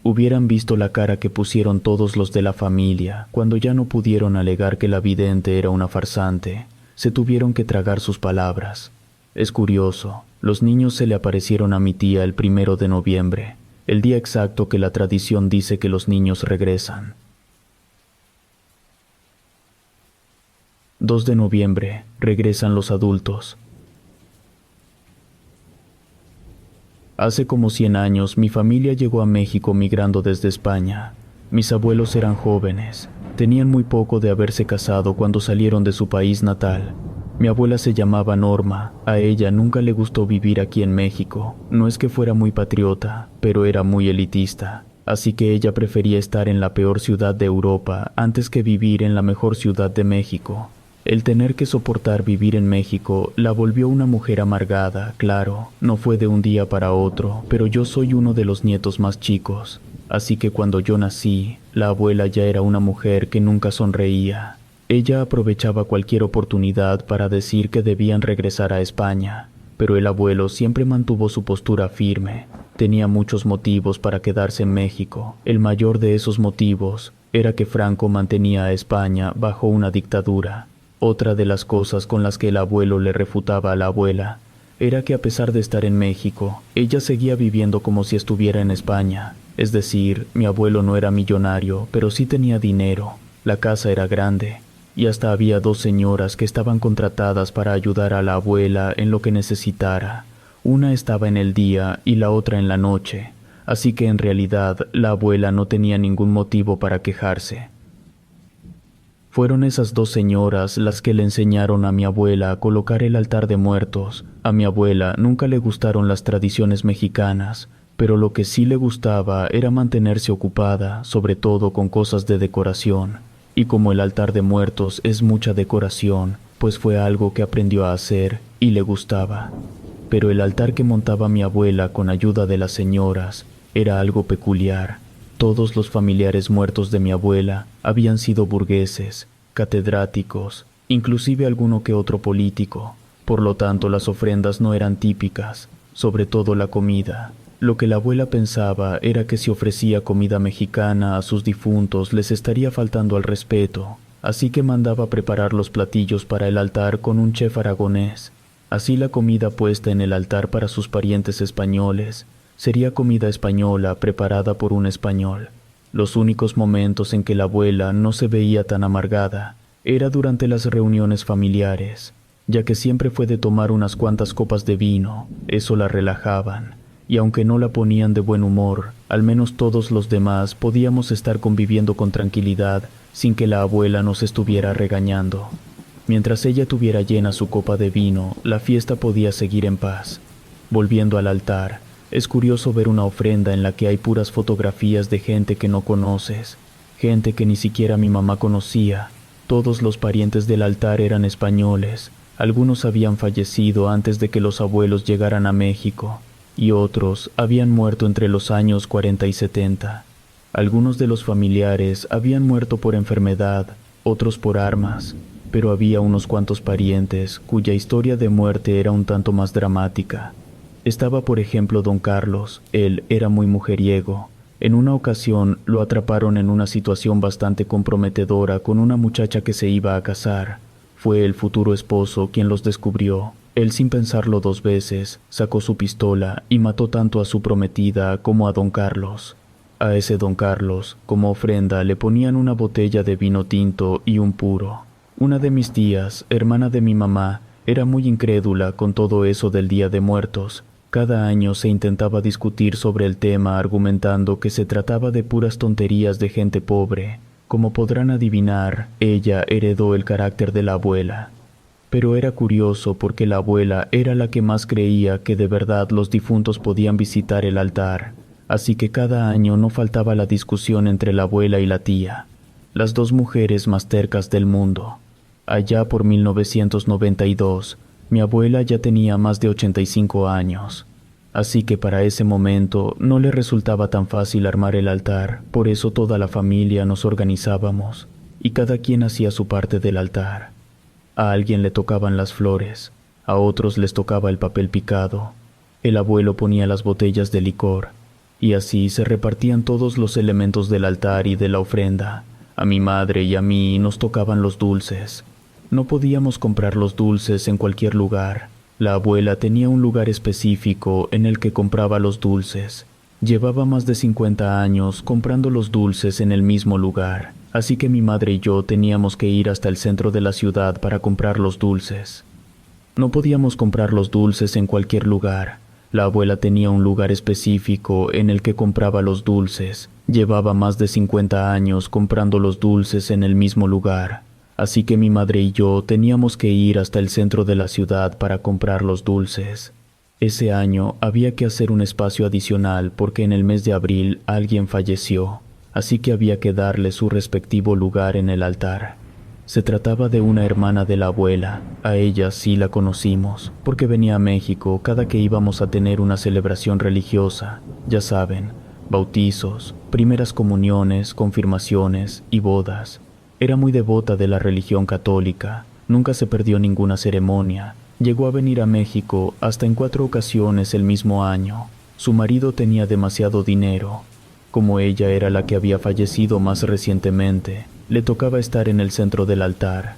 [SPEAKER 1] Hubieran visto la cara que pusieron todos los de la familia cuando ya no pudieron alegar que la vidente era una farsante. Se tuvieron que tragar sus palabras. Es curioso, los niños se le aparecieron a mi tía el 1 de noviembre, el día exacto que la tradición dice que los niños regresan. 2 de noviembre, regresan los adultos. Hace como 100 años mi familia llegó a México migrando desde España. Mis abuelos eran jóvenes, tenían muy poco de haberse casado cuando salieron de su país natal. Mi abuela se llamaba Norma, a ella nunca le gustó vivir aquí en México. No es que fuera muy patriota, pero era muy elitista, así que ella prefería estar en la peor ciudad de Europa antes que vivir en la mejor ciudad de México. El tener que soportar vivir en México la volvió una mujer amargada, claro, no fue de un día para otro, pero yo soy uno de los nietos más chicos, así que cuando yo nací, la abuela ya era una mujer que nunca sonreía. Ella aprovechaba cualquier oportunidad para decir que debían regresar a España, pero el abuelo siempre mantuvo su postura firme. Tenía muchos motivos para quedarse en México. El mayor de esos motivos era que Franco mantenía a España bajo una dictadura. Otra de las cosas con las que el abuelo le refutaba a la abuela era que a pesar de estar en México, ella seguía viviendo como si estuviera en España. Es decir, mi abuelo no era millonario, pero sí tenía dinero. La casa era grande y hasta había 2 señoras que estaban contratadas para ayudar a la abuela en lo que necesitara. Una estaba en el día y la otra en la noche, así que en realidad la abuela no tenía ningún motivo para quejarse. Fueron esas 2 señoras las que le enseñaron a mi abuela a colocar el altar de muertos. A mi abuela nunca le gustaron las tradiciones mexicanas, pero lo que sí le gustaba era mantenerse ocupada, sobre todo con cosas de decoración. Y como el altar de muertos es mucha decoración, pues fue algo que aprendió a hacer y le gustaba. Pero el altar que montaba mi abuela con ayuda de las señoras era algo peculiar. Todos los familiares muertos de mi abuela habían sido burgueses, catedráticos, inclusive alguno que otro político. Por lo tanto, las ofrendas no eran típicas, sobre todo la comida. Lo que la abuela pensaba era que si ofrecía comida mexicana a sus difuntos les estaría faltando al respeto, así que mandaba preparar los platillos para el altar con un chef aragonés. Así la comida puesta en el altar para sus parientes españoles sería comida española preparada por un español. Los únicos momentos en que la abuela no se veía tan amargada era durante las reuniones familiares, ya que siempre fue de tomar unas cuantas copas de vino. Eso la relajaban, y aunque no la ponían de buen humor, al menos todos los demás podíamos estar conviviendo con tranquilidad sin que la abuela nos estuviera regañando. Mientras ella tuviera llena su copa de vino, la fiesta podía seguir en paz. Volviendo al altar, es curioso ver una ofrenda en la que hay puras fotografías de gente que no conoces, gente que ni siquiera mi mamá conocía. Todos los parientes del altar eran españoles, algunos habían fallecido antes de que los abuelos llegaran a México, y otros habían muerto entre los años 40 y 70. Algunos de los familiares habían muerto por enfermedad, otros por armas, pero había unos cuantos parientes cuya historia de muerte era un tanto más dramática. Estaba, por ejemplo, don Carlos. Él era muy mujeriego. En una ocasión lo atraparon en una situación bastante comprometedora con una muchacha que se iba a casar. Fue el futuro esposo quien los descubrió. Él, sin pensarlo 2 veces, sacó su pistola y mató tanto a su prometida como a don Carlos. A ese don Carlos, como ofrenda, le ponían una botella de vino tinto y un puro. Una de mis tías, hermana de mi mamá, era muy incrédula con todo eso del Día de Muertos. Cada año se intentaba discutir sobre el tema argumentando que se trataba de puras tonterías de gente pobre. Como podrán adivinar, ella heredó el carácter de la abuela. Pero era curioso porque la abuela era la que más creía que de verdad los difuntos podían visitar el altar. Así que cada año no faltaba la discusión entre la abuela y la tía, las dos mujeres más tercas del mundo. Allá por 1992, mi abuela ya tenía más de 85 años, así que para ese momento no le resultaba tan fácil armar el altar, por eso toda la familia nos organizábamos, y cada quien hacía su parte del altar. A alguien le tocaban las flores, a otros les tocaba el papel picado, el abuelo ponía las botellas de licor, y así se repartían todos los elementos del altar y de la ofrenda. A mi madre y a mí nos tocaban los dulces. No podíamos comprar los dulces en cualquier lugar. La abuela tenía un lugar específico en el que compraba los dulces. Llevaba más de 50 años comprando los dulces en el mismo lugar, así que mi madre y yo teníamos que ir hasta el centro de la ciudad para comprar los dulces. No podíamos comprar los dulces en cualquier lugar. La abuela tenía un lugar específico en el que compraba los dulces. Llevaba más de 50 años comprando los dulces en el mismo lugar. Así que mi madre y yo teníamos que ir hasta el centro de la ciudad para comprar los dulces. Ese año había que hacer un espacio adicional porque en el mes de abril alguien falleció, así que había que darle su respectivo lugar en el altar. Se trataba de una hermana de la abuela. A ella sí la conocimos, porque venía a México cada que íbamos a tener una celebración religiosa. Ya saben, bautizos, primeras comuniones, confirmaciones y bodas. Era muy devota de la religión católica. Nunca se perdió ninguna ceremonia. Llegó a venir a México hasta en 4 ocasiones el mismo año. Su marido tenía demasiado dinero. Como ella era la que había fallecido más recientemente, le tocaba estar en el centro del altar.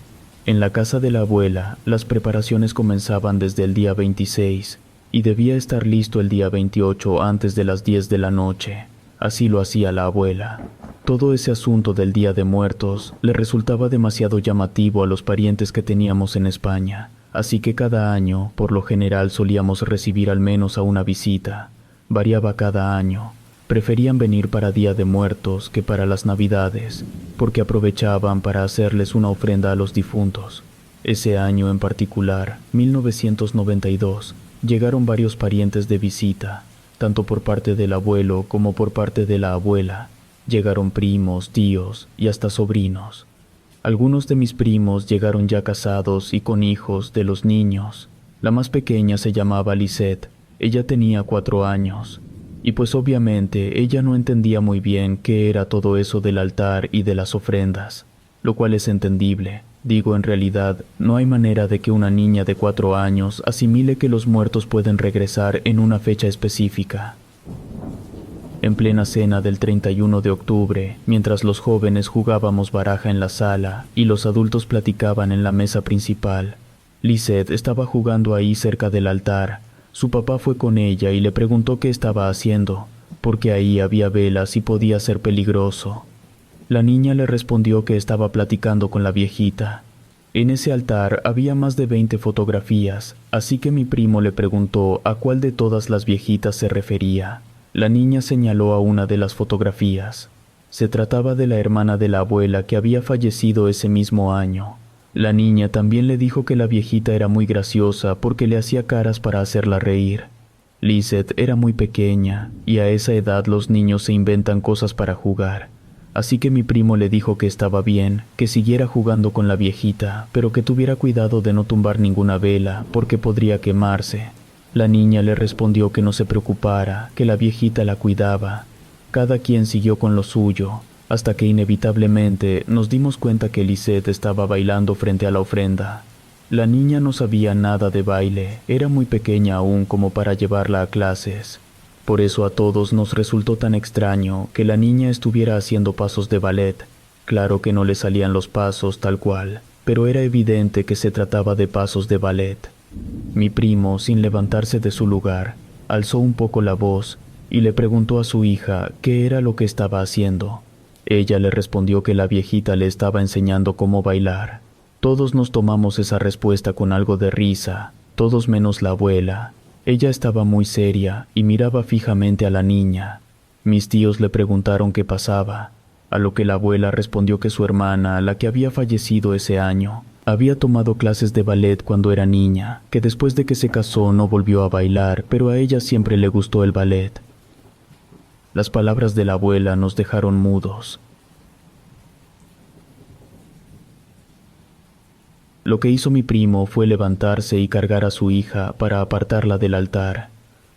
[SPEAKER 1] En la casa de la abuela, las preparaciones comenzaban desde el día 26 y debía estar listo el día 28 antes de las 10 de la noche. Así lo hacía la abuela. Todo ese asunto del Día de Muertos le resultaba demasiado llamativo a los parientes que teníamos en España, así que cada año, por lo general, solíamos recibir al menos a una visita. Variaba cada año. Preferían venir para Día de Muertos que para las Navidades, porque aprovechaban para hacerles una ofrenda a los difuntos. Ese año en particular, 1992, llegaron varios parientes de visita, tanto por parte del abuelo como por parte de la abuela. Llegaron primos, tíos y hasta sobrinos. Algunos de mis primos llegaron ya casados y con hijos de los niños. La más pequeña se llamaba Lisette. Ella tenía 4 años. Y pues obviamente ella no entendía muy bien qué era todo eso del altar y de las ofrendas, lo cual es entendible. Digo, en realidad, no hay manera de que una niña de 4 años asimile que los muertos pueden regresar en una fecha específica. En plena cena del 31 de octubre, mientras los jóvenes jugábamos baraja en la sala y los adultos platicaban en la mesa principal, Lisette estaba jugando ahí cerca del altar. Su papá fue con ella y le preguntó qué estaba haciendo, porque ahí había velas y podía ser peligroso. La niña le respondió que estaba platicando con la viejita. En ese altar había más de 20 fotografías, así que mi primo le preguntó a cuál de todas las viejitas se refería. La niña señaló a una de las fotografías. Se trataba de la hermana de la abuela que había fallecido ese mismo año. La niña también le dijo que la viejita era muy graciosa porque le hacía caras para hacerla reír. Lisette era muy pequeña y a esa edad los niños se inventan cosas para jugar. Así que mi primo le dijo que estaba bien, que siguiera jugando con la viejita, pero que tuviera cuidado de no tumbar ninguna vela porque podría quemarse. La niña le respondió que no se preocupara, que la viejita la cuidaba. Cada quien siguió con lo suyo, hasta que inevitablemente nos dimos cuenta que Lisette estaba bailando frente a la ofrenda. La niña no sabía nada de baile, era muy pequeña aún como para llevarla a clases. Por eso a todos nos resultó tan extraño que la niña estuviera haciendo pasos de ballet. Claro que no le salían los pasos tal cual, pero era evidente que se trataba de pasos de ballet. Mi primo, sin levantarse de su lugar, alzó un poco la voz y le preguntó a su hija qué era lo que estaba haciendo. Ella le respondió que la viejita le estaba enseñando cómo bailar. Todos nos tomamos esa respuesta con algo de risa, todos menos la abuela. Ella estaba muy seria y miraba fijamente a la niña. Mis tíos le preguntaron qué pasaba, a lo que la abuela respondió que su hermana, la que había fallecido ese año, había tomado clases de ballet cuando era niña, que después de que se casó no volvió a bailar, pero a ella siempre le gustó el ballet. Las palabras de la abuela nos dejaron mudos. Lo que hizo mi primo fue levantarse y cargar a su hija para apartarla del altar.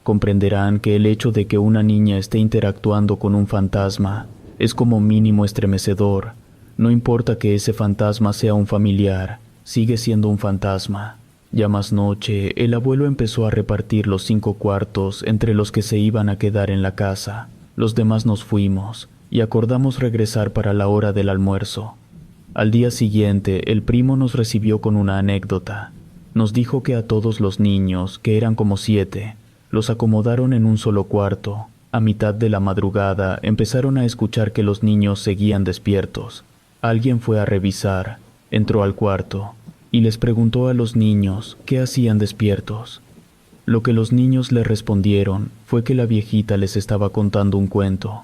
[SPEAKER 1] Comprenderán que el hecho de que una niña esté interactuando con un fantasma es como mínimo estremecedor. No importa que ese fantasma sea un familiar, sigue siendo un fantasma. Ya más noche, el abuelo empezó a repartir los 5 cuartos entre los que se iban a quedar en la casa. Los demás nos fuimos y acordamos regresar para la hora del almuerzo. Al día siguiente, el primo nos recibió con una anécdota. Nos dijo que a todos los niños, que eran como 7, los acomodaron en un solo cuarto. A mitad de la madrugada empezaron a escuchar que los niños seguían despiertos. Alguien fue a revisar, entró al cuarto y les preguntó a los niños qué hacían despiertos. Lo que los niños le respondieron fue que la viejita les estaba contando un cuento.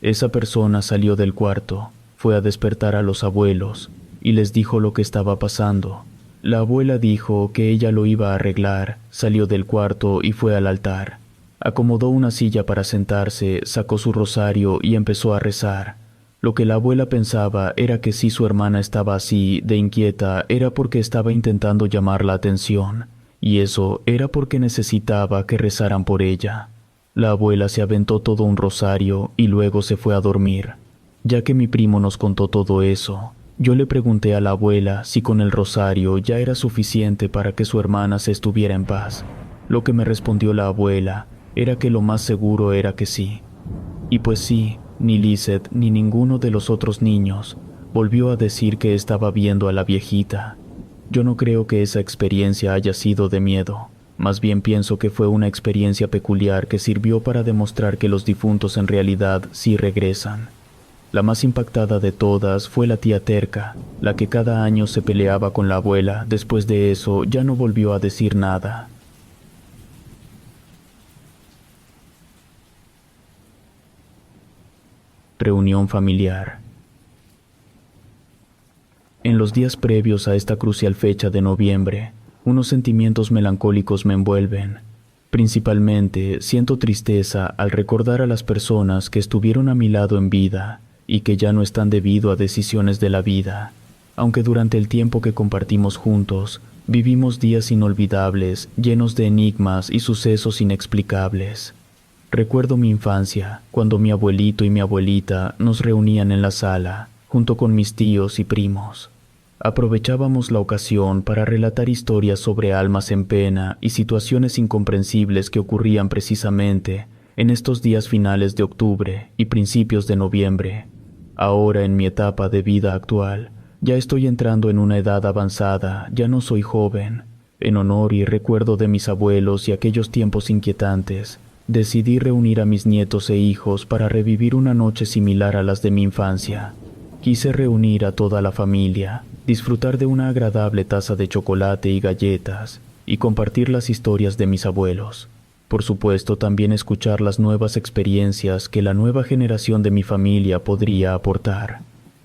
[SPEAKER 1] Esa persona salió del cuarto, fue a despertar a los abuelos y les dijo lo que estaba pasando. La abuela dijo que ella lo iba a arreglar, salió del cuarto y fue al altar. Acomodó una silla para sentarse, sacó su rosario y empezó a rezar. Lo que la abuela pensaba era que si su hermana estaba así, de inquieta, era porque estaba intentando llamar la atención, y eso era porque necesitaba que rezaran por ella. La abuela se aventó todo un rosario y luego se fue a dormir. Ya que mi primo nos contó todo eso, yo le pregunté a la abuela si con el rosario ya era suficiente para que su hermana se estuviera en paz. Lo que me respondió la abuela era que lo más seguro era que sí. Y pues sí, ni Lizeth ni ninguno de los otros niños volvió a decir que estaba viendo a la viejita. Yo no creo que esa experiencia haya sido de miedo. Más bien pienso que fue una experiencia peculiar que sirvió para demostrar que los difuntos en realidad sí regresan. La más impactada de todas fue la tía terca, la que cada año se peleaba con la abuela. Después de eso ya no volvió a decir nada. Reunión familiar. En los días previos a esta crucial fecha de noviembre, unos sentimientos melancólicos me envuelven. Principalmente, siento tristeza al recordar a las personas que estuvieron a mi lado en vida y que ya no están debido a decisiones de la vida. Aunque durante el tiempo que compartimos juntos, vivimos días inolvidables, llenos de enigmas y sucesos inexplicables. Recuerdo mi infancia, cuando mi abuelito y mi abuelita nos reunían en la sala, junto con mis tíos y primos. Aprovechábamos la ocasión para relatar historias sobre almas en pena y situaciones incomprensibles que ocurrían precisamente en estos días finales de octubre y principios de noviembre. Ahora, en mi etapa de vida actual, ya estoy entrando en una edad avanzada, ya no soy joven. En honor y recuerdo de mis abuelos y aquellos tiempos inquietantes, decidí reunir a mis nietos e hijos para revivir una noche similar a las de mi infancia. Quise reunir a toda la familia, disfrutar de una agradable taza de chocolate y galletas, y compartir las historias de mis abuelos. Por supuesto, también escuchar las nuevas experiencias que la nueva generación de mi familia podría aportar.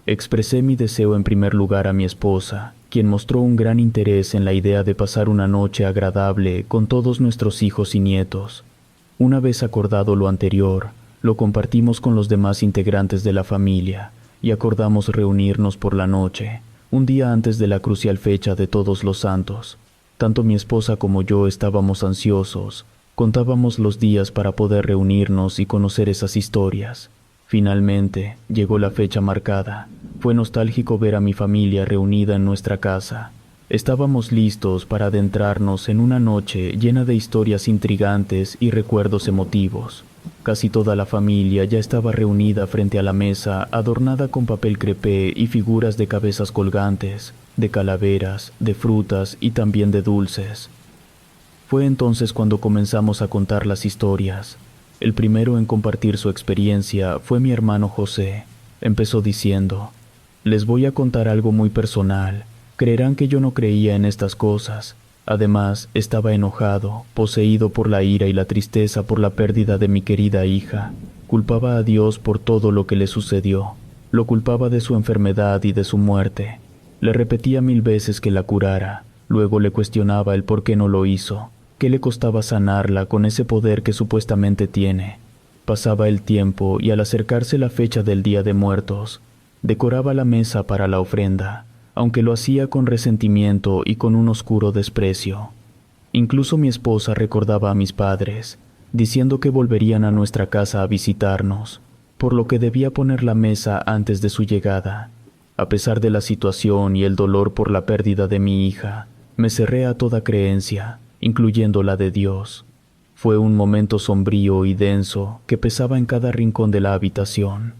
[SPEAKER 1] Expresé mi deseo en primer lugar a mi esposa, quien mostró un gran interés en la idea de pasar una noche agradable con todos nuestros hijos y nietos. Una vez acordado lo anterior, lo compartimos con los demás integrantes de la familia y acordamos reunirnos por la noche, un día antes de la crucial fecha de Todos los Santos. Tanto mi esposa como yo estábamos ansiosos. Contábamos los días para poder reunirnos y conocer esas historias. Finalmente, llegó la fecha marcada. Fue nostálgico ver a mi familia reunida en nuestra casa. Estábamos listos para adentrarnos en una noche llena de historias intrigantes y recuerdos emotivos. Casi toda la familia ya estaba reunida frente a la mesa, adornada con papel crepé y figuras de cabezas colgantes, de calaveras, de frutas y también de dulces. Fue entonces cuando comenzamos a contar las historias. El primero en compartir su experiencia fue mi hermano José. Empezó diciendo: «Les voy a contar algo muy personal. Creerán que yo no creía en estas cosas. Además, estaba enojado, poseído por la ira y la tristeza por la pérdida de mi querida hija. Culpaba a Dios por todo lo que le sucedió. Lo culpaba de su enfermedad y de su muerte. Le repetía 1000 veces que la curara. Luego le cuestionaba el por qué no lo hizo. ¿Qué le costaba sanarla con ese poder que supuestamente tiene? Pasaba el tiempo y al acercarse la fecha del Día de Muertos, decoraba la mesa para la ofrenda, aunque lo hacía con resentimiento y con un oscuro desprecio. Incluso mi esposa recordaba a mis padres, diciendo que volverían a nuestra casa a visitarnos, por lo que debía poner la mesa antes de su llegada. A pesar de la situación y el dolor por la pérdida de mi hija, me cerré a toda creencia, incluyendo la de Dios. Fue un momento sombrío y denso que pesaba en cada rincón de la habitación.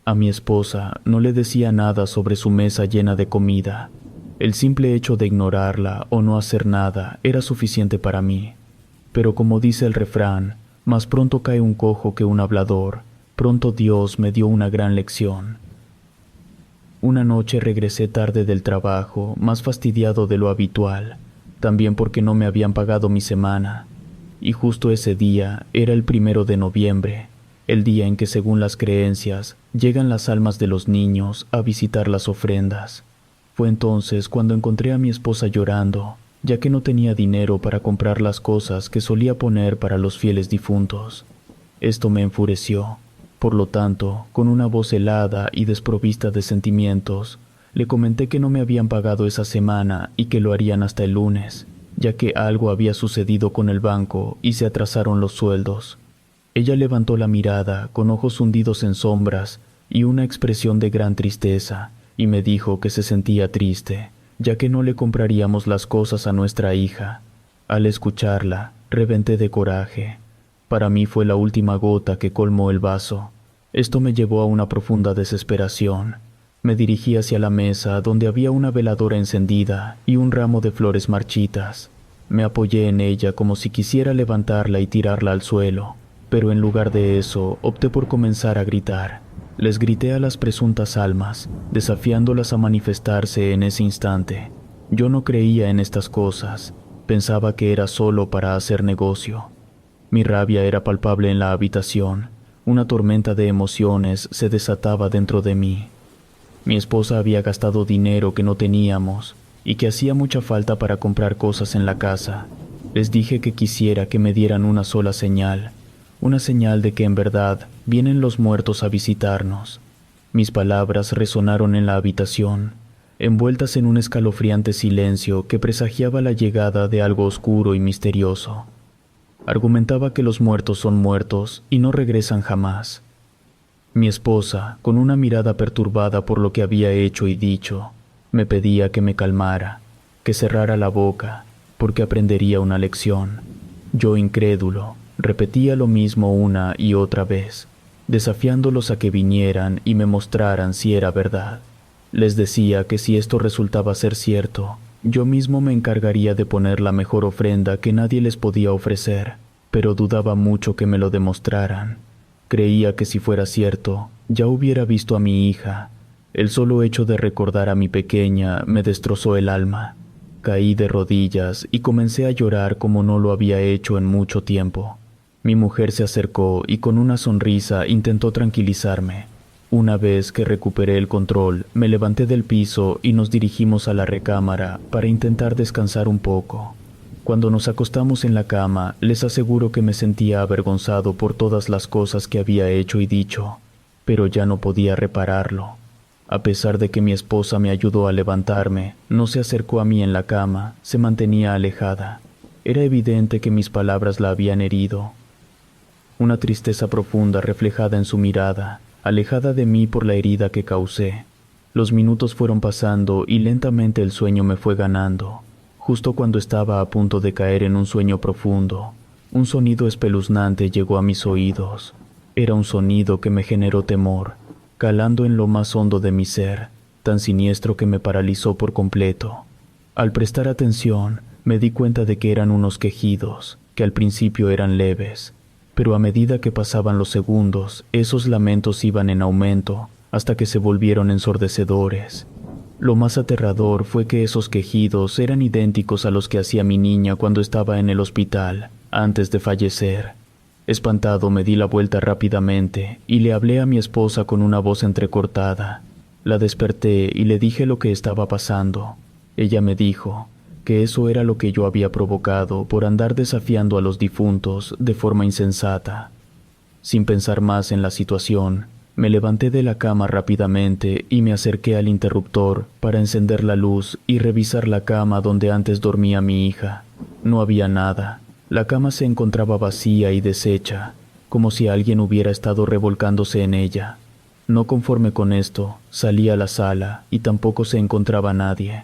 [SPEAKER 1] A mi esposa no le decía nada sobre su mesa llena de comida. El simple hecho de ignorarla o no hacer nada era suficiente para mí. Pero como dice el refrán, más pronto cae un cojo que un hablador. Pronto Dios me dio una gran lección. Una noche regresé tarde del trabajo, más fastidiado de lo habitual, también porque no me habían pagado mi semana. Y justo ese día era el 1 de noviembre, el día en que, según las creencias, llegan las almas de los niños a visitar las ofrendas. Fue entonces cuando encontré a mi esposa llorando, ya que no tenía dinero para comprar las cosas que solía poner para los fieles difuntos. Esto me enfureció. Por lo tanto, con una voz helada y desprovista de sentimientos, le comenté que no me habían pagado esa semana y que lo harían hasta el lunes, ya que algo había sucedido con el banco y se atrasaron los sueldos. Ella levantó la mirada con ojos hundidos en sombras y una expresión de gran tristeza, y me dijo que se sentía triste, ya que no le compraríamos las cosas a nuestra hija. Al escucharla, reventé de coraje. Para mí fue la última gota que colmó el vaso. Esto me llevó a una profunda desesperación. Me dirigí hacia la mesa donde había una veladora encendida y un ramo de flores marchitas. Me apoyé en ella como si quisiera levantarla y tirarla al suelo, pero en lugar de eso opté por comenzar a gritar. Les grité a las presuntas almas, desafiándolas a manifestarse en ese instante. Yo no creía en estas cosas, pensaba que era solo para hacer negocio. Mi rabia era palpable en la habitación. Una tormenta de emociones se desataba dentro de mí. Mi esposa había gastado dinero que no teníamos y que hacía mucha falta para comprar cosas en la casa. Les dije que quisiera que me dieran una sola señal, una señal de que en verdad vienen los muertos a visitarnos. Mis palabras resonaron en la habitación, envueltas en un escalofriante silencio que presagiaba la llegada de algo oscuro y misterioso. Argumentaba que los muertos son muertos y no regresan jamás. Mi esposa, con una mirada perturbada por lo que había hecho y dicho, me pedía que me calmara, que cerrara la boca, porque aprendería una lección. Yo, incrédulo, repetía lo mismo una y otra vez, desafiándolos a que vinieran y me mostraran si era verdad. Les decía que si esto resultaba ser cierto, yo mismo me encargaría de poner la mejor ofrenda que nadie les podía ofrecer, pero dudaba mucho que me lo demostraran. Creía que si fuera cierto, ya hubiera visto a mi hija. El solo hecho de recordar a mi pequeña me destrozó el alma. Caí de rodillas y comencé a llorar como no lo había hecho en mucho tiempo. Mi mujer se acercó y con una sonrisa intentó tranquilizarme. Una vez que recuperé el control, me levanté del piso y nos dirigimos a la recámara para intentar descansar un poco. Cuando nos acostamos en la cama, les aseguro que me sentía avergonzado por todas las cosas que había hecho y dicho, pero ya no podía repararlo. A pesar de que mi esposa me ayudó a levantarme, no se acercó a mí en la cama, se mantenía alejada. Era evidente que mis palabras la habían herido. Una tristeza profunda reflejada en su mirada, alejada de mí por la herida que causé. Los minutos fueron pasando y lentamente el sueño me fue ganando. Justo cuando estaba a punto de caer en un sueño profundo, un sonido espeluznante llegó a mis oídos. Era un sonido que me generó temor, calando en lo más hondo de mi ser, tan siniestro que me paralizó por completo. Al prestar atención, me di cuenta de que eran unos quejidos, que al principio eran leves, pero a medida que pasaban los segundos, esos lamentos iban en aumento hasta que se volvieron ensordecedores. Lo más aterrador fue que esos quejidos eran idénticos a los que hacía mi niña cuando estaba en el hospital, antes de fallecer. Espantado me di la vuelta rápidamente y le hablé a mi esposa con una voz entrecortada. La desperté y le dije lo que estaba pasando. Ella me dijo que eso era lo que yo había provocado por andar desafiando a los difuntos de forma insensata. Sin pensar más en la situación, me levanté de la cama rápidamente y me acerqué al interruptor para encender la luz y revisar la cama donde antes dormía mi hija. No había nada. La cama se encontraba vacía y deshecha, como si alguien hubiera estado revolcándose en ella. No conforme con esto, salí a la sala y tampoco se encontraba nadie.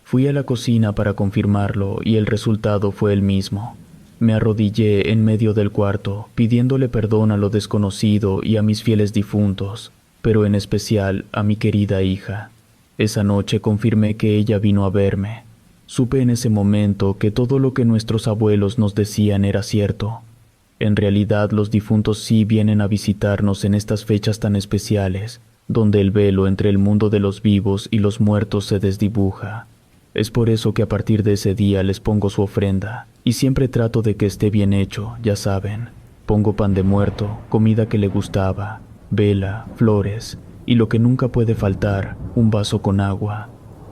[SPEAKER 1] Fui a la cocina para confirmarlo y el resultado fue el mismo. Me arrodillé en medio del cuarto, pidiéndole perdón a lo desconocido y a mis fieles difuntos, pero en especial a mi querida hija. Esa noche confirmé que ella vino a verme. Supe en ese momento que todo lo que nuestros abuelos nos decían era cierto. En realidad los difuntos sí vienen a visitarnos en estas fechas tan especiales, donde el velo entre el mundo de los vivos y los muertos se desdibuja. Es por eso que a partir de ese día les pongo su ofrenda, y siempre trato de que esté bien hecho, ya saben. Pongo pan de muerto, comida que le gustaba, vela, flores, y lo que nunca puede faltar, un vaso con agua.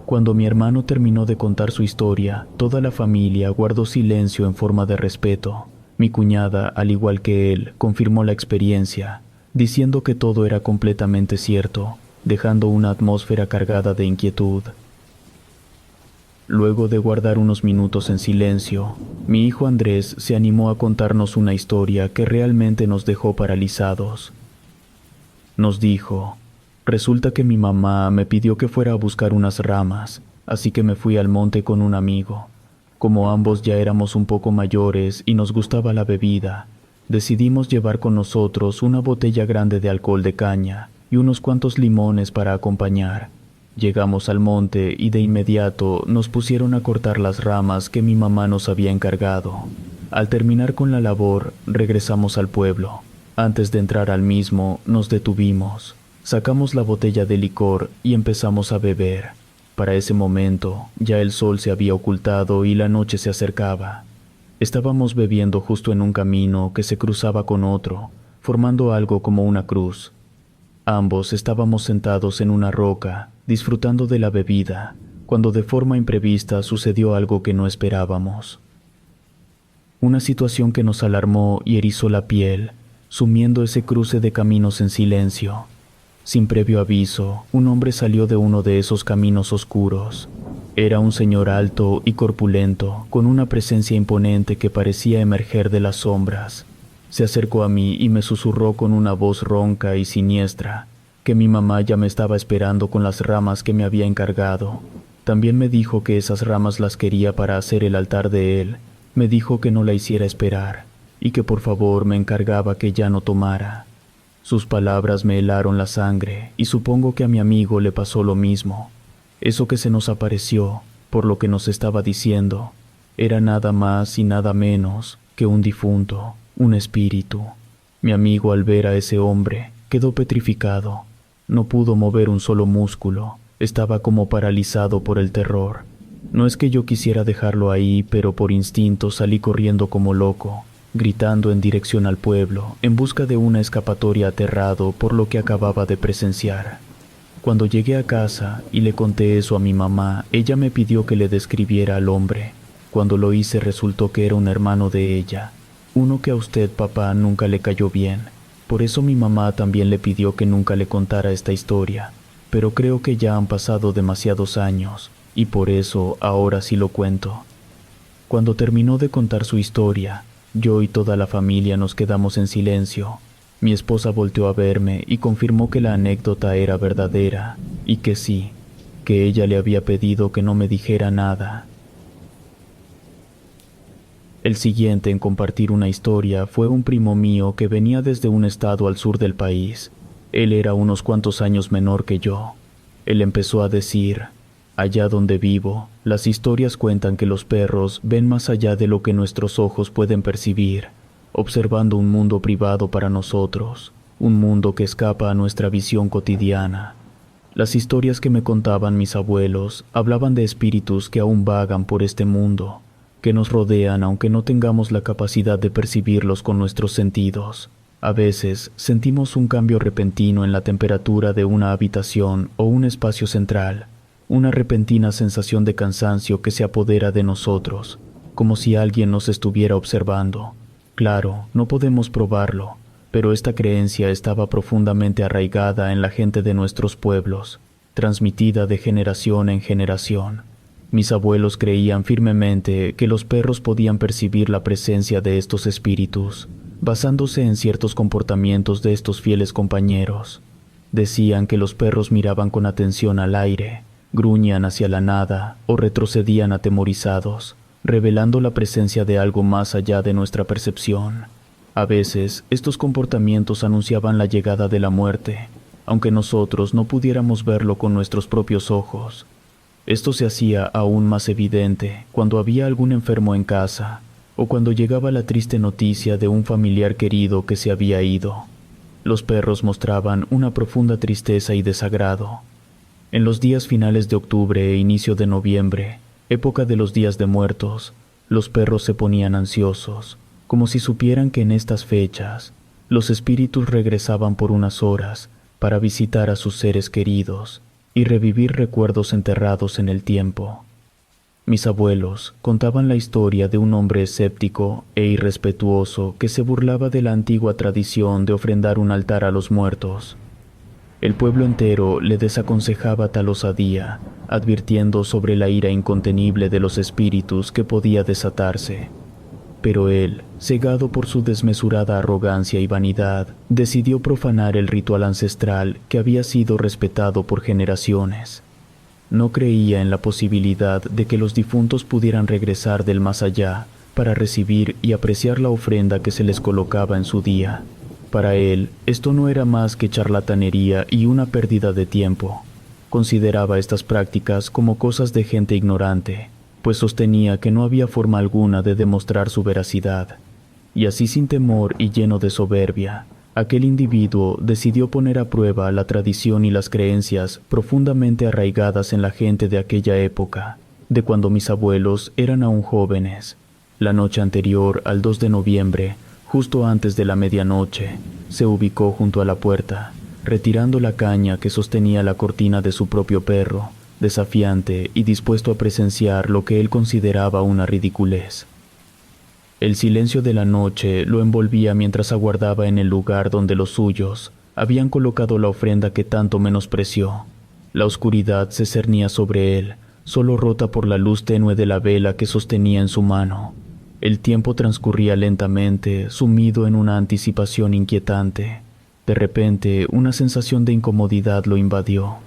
[SPEAKER 1] Cuando mi hermano terminó de contar su historia, toda la familia guardó silencio en forma de respeto. Mi cuñada, al igual que él, confirmó la experiencia, diciendo que todo era completamente cierto, dejando una atmósfera cargada de inquietud. Luego de guardar unos minutos en silencio, mi hijo Andrés se animó a contarnos una historia que realmente nos dejó paralizados. Nos dijo: resulta que mi mamá me pidió que fuera a buscar unas ramas, así que me fui al monte con un amigo. Como ambos ya éramos un poco mayores y nos gustaba la bebida, decidimos llevar con nosotros una botella grande de alcohol de caña y unos cuantos limones para acompañar. Llegamos al monte y de inmediato nos pusieron a cortar las ramas que mi mamá nos había encargado. Al terminar con la labor, regresamos al pueblo. Antes de entrar al mismo, nos detuvimos. Sacamos la botella de licor y empezamos a beber. Para ese momento, ya el sol se había ocultado y la noche se acercaba. Estábamos bebiendo justo en un camino que se cruzaba con otro, formando algo como una cruz. Ambos estábamos sentados en una roca, disfrutando de la bebida, cuando de forma imprevista sucedió algo que no esperábamos. Una situación que nos alarmó y erizó la piel, sumiendo ese cruce de caminos en silencio. Sin previo aviso, un hombre salió de uno de esos caminos oscuros. Era un señor alto y corpulento, con una presencia imponente que parecía emerger de las sombras. Se acercó a mí y me susurró con una voz ronca y siniestra que mi mamá ya me estaba esperando con las ramas que me había encargado. También me dijo que esas ramas las quería para hacer el altar de él. Me dijo que no la hiciera esperar y que por favor me encargaba que ya no tomara. Sus palabras me helaron la sangre y supongo que a mi amigo le pasó lo mismo. Eso que se nos apareció, por lo que nos estaba diciendo, era nada más y nada menos que un difunto, un espíritu. Mi amigo, al ver a ese hombre, quedó petrificado. No pudo mover un solo músculo. Estaba como paralizado por el terror. No es que yo quisiera dejarlo ahí, pero por instinto salí corriendo como loco, gritando en dirección al pueblo, en busca de una escapatoria, aterrado por lo que acababa de presenciar. Cuando llegué a casa y le conté eso a mi mamá, ella me pidió que le describiera al hombre. Cuando lo hice resultó que era un hermano de ella. Uno que a usted, papá, nunca le cayó bien. Por eso mi mamá también le pidió que nunca le contara esta historia. Pero creo que ya han pasado demasiados años, y por eso ahora sí lo cuento. Cuando terminó de contar su historia, yo y toda la familia nos quedamos en silencio. Mi esposa volteó a verme y confirmó que la anécdota era verdadera, y que sí, que ella le había pedido que no me dijera nada. El siguiente en compartir una historia fue un primo mío que venía desde un estado al sur del país. Él era unos cuantos años menor que yo. Él empezó a decir: allá donde vivo, las historias cuentan que los perros ven más allá de lo que nuestros ojos pueden percibir. observando un mundo privado para nosotros, un mundo que escapa a nuestra visión cotidiana. Las historias que me contaban mis abuelos hablaban de espíritus que aún vagan por este mundo, que nos rodean aunque no tengamos la capacidad de percibirlos con nuestros sentidos. A veces sentimos un cambio repentino en la temperatura de una habitación o un espacio central, una repentina sensación de cansancio que se apodera de nosotros, como si alguien nos estuviera observando. Claro, no podemos probarlo, pero esta creencia estaba profundamente arraigada en la gente de nuestros pueblos, transmitida de generación en generación. Mis abuelos creían firmemente que los perros podían percibir la presencia de estos espíritus, basándose en ciertos comportamientos de estos fieles compañeros. Decían que los perros miraban con atención al aire, gruñían hacia la nada o retrocedían atemorizados, revelando la presencia de algo más allá de nuestra percepción. A veces, estos comportamientos anunciaban la llegada de la muerte, aunque nosotros no pudiéramos verlo con nuestros propios ojos. Esto se hacía aún más evidente cuando había algún enfermo en casa, o cuando llegaba la triste noticia de un familiar querido que se había ido. Los perros mostraban una profunda tristeza y desagrado. En los días finales de octubre e inicio de noviembre, época de los días de muertos, los perros se ponían ansiosos, como si supieran que en estas fechas, los espíritus regresaban por unas horas para visitar a sus seres queridos y revivir recuerdos enterrados en el tiempo. Mis abuelos contaban la historia de un hombre escéptico e irrespetuoso que se burlaba de la antigua tradición de ofrendar un altar a los muertos. El pueblo entero le desaconsejaba tal osadía, advirtiendo sobre la ira incontenible de los espíritus que podía desatarse. Pero él, cegado por su desmesurada arrogancia y vanidad, decidió profanar el ritual ancestral que había sido respetado por generaciones. No creía en la posibilidad de que los difuntos pudieran regresar del más allá para recibir y apreciar la ofrenda que se les colocaba en su día. Para él, esto no era más que charlatanería y una pérdida de tiempo. Consideraba estas prácticas como cosas de gente ignorante, pues sostenía que no había forma alguna de demostrar su veracidad. Y así, sin temor y lleno de soberbia, aquel individuo decidió poner a prueba la tradición y las creencias profundamente arraigadas en la gente de aquella época, de cuando mis abuelos eran aún jóvenes. La noche anterior al 2 de noviembre, justo antes de la medianoche, se ubicó junto a la puerta, retirando la caña que sostenía la cortina de su propio perro, desafiante y dispuesto a presenciar lo que él consideraba una ridiculez. El silencio de la noche lo envolvía mientras aguardaba en el lugar donde los suyos habían colocado la ofrenda que tanto menospreció. La oscuridad se cernía sobre él, solo rota por la luz tenue de la vela que sostenía en su mano. El tiempo transcurría lentamente, sumido en una anticipación inquietante. De repente, una sensación de incomodidad lo invadió.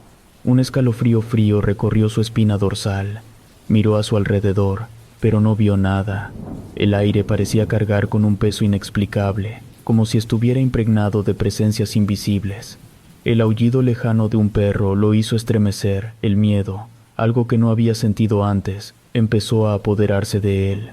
[SPEAKER 1] Un escalofrío frío recorrió su espina dorsal. Miró a su alrededor, pero no vio nada. El aire parecía cargar con un peso inexplicable, como si estuviera impregnado de presencias invisibles. El aullido lejano de un perro lo hizo estremecer. El miedo, algo que no había sentido antes, empezó a apoderarse de él.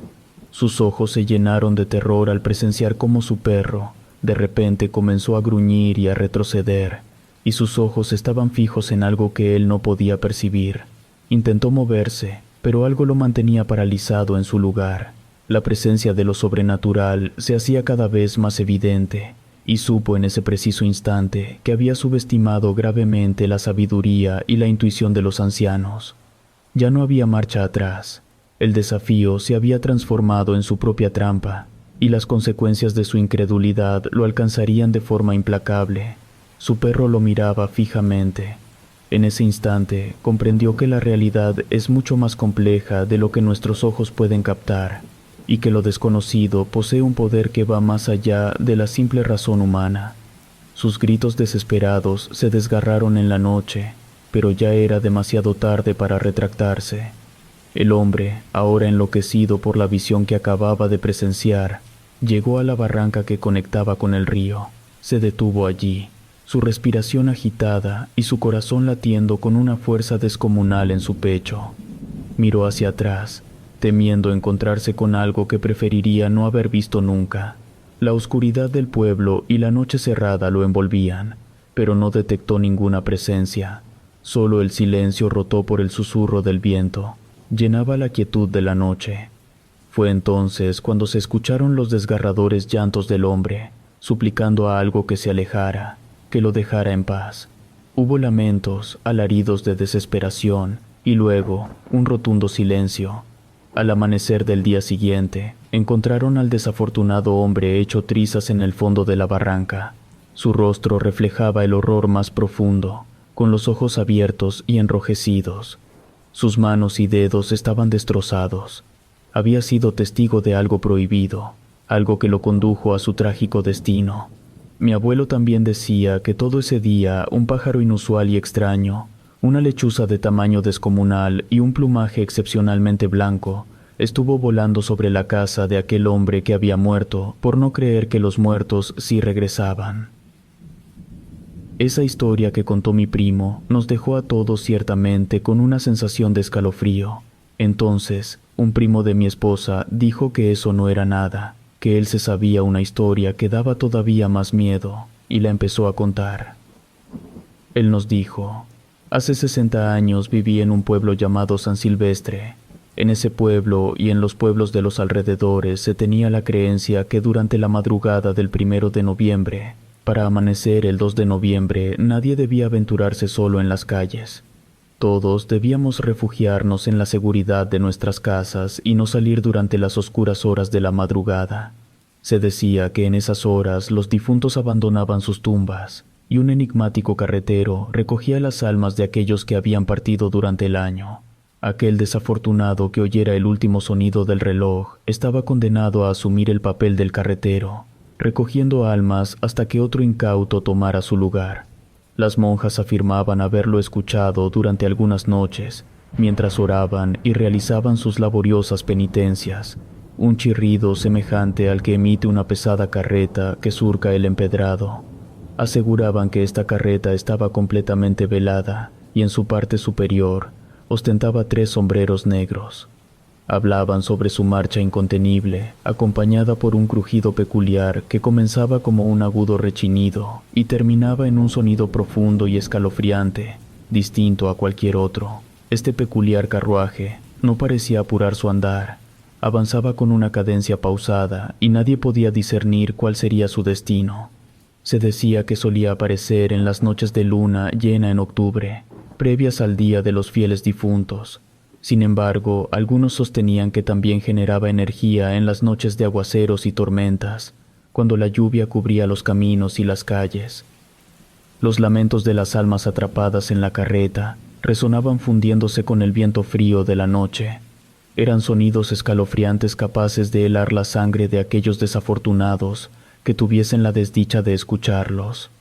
[SPEAKER 1] Sus ojos se llenaron de terror al presenciar cómo su perro, de repente, comenzó a gruñir y a retroceder, y sus ojos estaban fijos en algo que él no podía percibir. Intentó moverse, pero algo lo mantenía paralizado en su lugar. La presencia de lo sobrenatural se hacía cada vez más evidente, y supo en ese preciso instante que había subestimado gravemente la sabiduría y la intuición de los ancianos. Ya no había marcha atrás. El desafío se había transformado en su propia trampa, y las consecuencias de su incredulidad lo alcanzarían de forma implacable. Su perro lo miraba fijamente. En ese instante comprendió que la realidad es mucho más compleja de lo que nuestros ojos pueden captar, y que lo desconocido posee un poder que va más allá de la simple razón humana. Sus gritos desesperados se desgarraron en la noche, pero ya era demasiado tarde para retractarse. El hombre, ahora enloquecido por la visión que acababa de presenciar, llegó a la barranca que conectaba con el río. Se detuvo allí, su respiración agitada y su corazón latiendo con una fuerza descomunal en su pecho. Miró hacia atrás, temiendo encontrarse con algo que preferiría no haber visto nunca. La oscuridad del pueblo y la noche cerrada lo envolvían, pero no detectó ninguna presencia. Solo el silencio roto por el susurro del viento llenaba la quietud de la noche. Fue entonces cuando se escucharon los desgarradores llantos del hombre, suplicando a algo que se alejara, que lo dejara en paz. Hubo lamentos, alaridos de desesperación y luego un rotundo silencio. Al amanecer del día siguiente, encontraron al desafortunado hombre hecho trizas en el fondo de la barranca. Su rostro reflejaba el horror más profundo, con los ojos abiertos y enrojecidos. Sus manos y dedos estaban destrozados. Había sido testigo de algo prohibido, algo que lo condujo a su trágico destino. Mi abuelo también decía que todo ese día un pájaro inusual y extraño, una lechuza de tamaño descomunal y un plumaje excepcionalmente blanco, estuvo volando sobre la casa de aquel hombre que había muerto por no creer que los muertos sí regresaban. Esa historia que contó mi primo nos dejó a todos ciertamente con una sensación de escalofrío. Entonces, un primo de mi esposa dijo que eso no era nada, que él se sabía una historia que daba todavía más miedo, y la empezó a contar. Él nos dijo: hace 60 años viví en un pueblo llamado San Silvestre. En ese pueblo y en los pueblos de los alrededores se tenía la creencia que durante la madrugada del 1 de noviembre, para amanecer el 2 de noviembre, nadie debía aventurarse solo en las calles. Todos debíamos refugiarnos en la seguridad de nuestras casas y no salir durante las oscuras horas de la madrugada. Se decía que en esas horas los difuntos abandonaban sus tumbas, y un enigmático carretero recogía las almas de aquellos que habían partido durante el año. Aquel desafortunado que oyera el último sonido del reloj estaba condenado a asumir el papel del carretero, recogiendo almas hasta que otro incauto tomara su lugar. Las monjas afirmaban haberlo escuchado durante algunas noches, mientras oraban y realizaban sus laboriosas penitencias, un chirrido semejante al que emite una pesada carreta que surca el empedrado. Aseguraban que esta carreta estaba completamente velada y en su parte superior ostentaba 3 sombreros negros. Hablaban sobre su marcha incontenible, acompañada por un crujido peculiar que comenzaba como un agudo rechinido y terminaba en un sonido profundo y escalofriante, distinto a cualquier otro. Este peculiar carruaje no parecía apurar su andar, avanzaba con una cadencia pausada y nadie podía discernir cuál sería su destino. Se decía que solía aparecer en las noches de luna llena en octubre, previas al Día de los Fieles Difuntos. Sin embargo, algunos sostenían que también generaba energía en las noches de aguaceros y tormentas, cuando la lluvia cubría los caminos y las calles. Los lamentos de las almas atrapadas en la carreta resonaban fundiéndose con el viento frío de la noche. Eran sonidos escalofriantes capaces de helar la sangre de aquellos desafortunados que tuviesen la desdicha de escucharlos.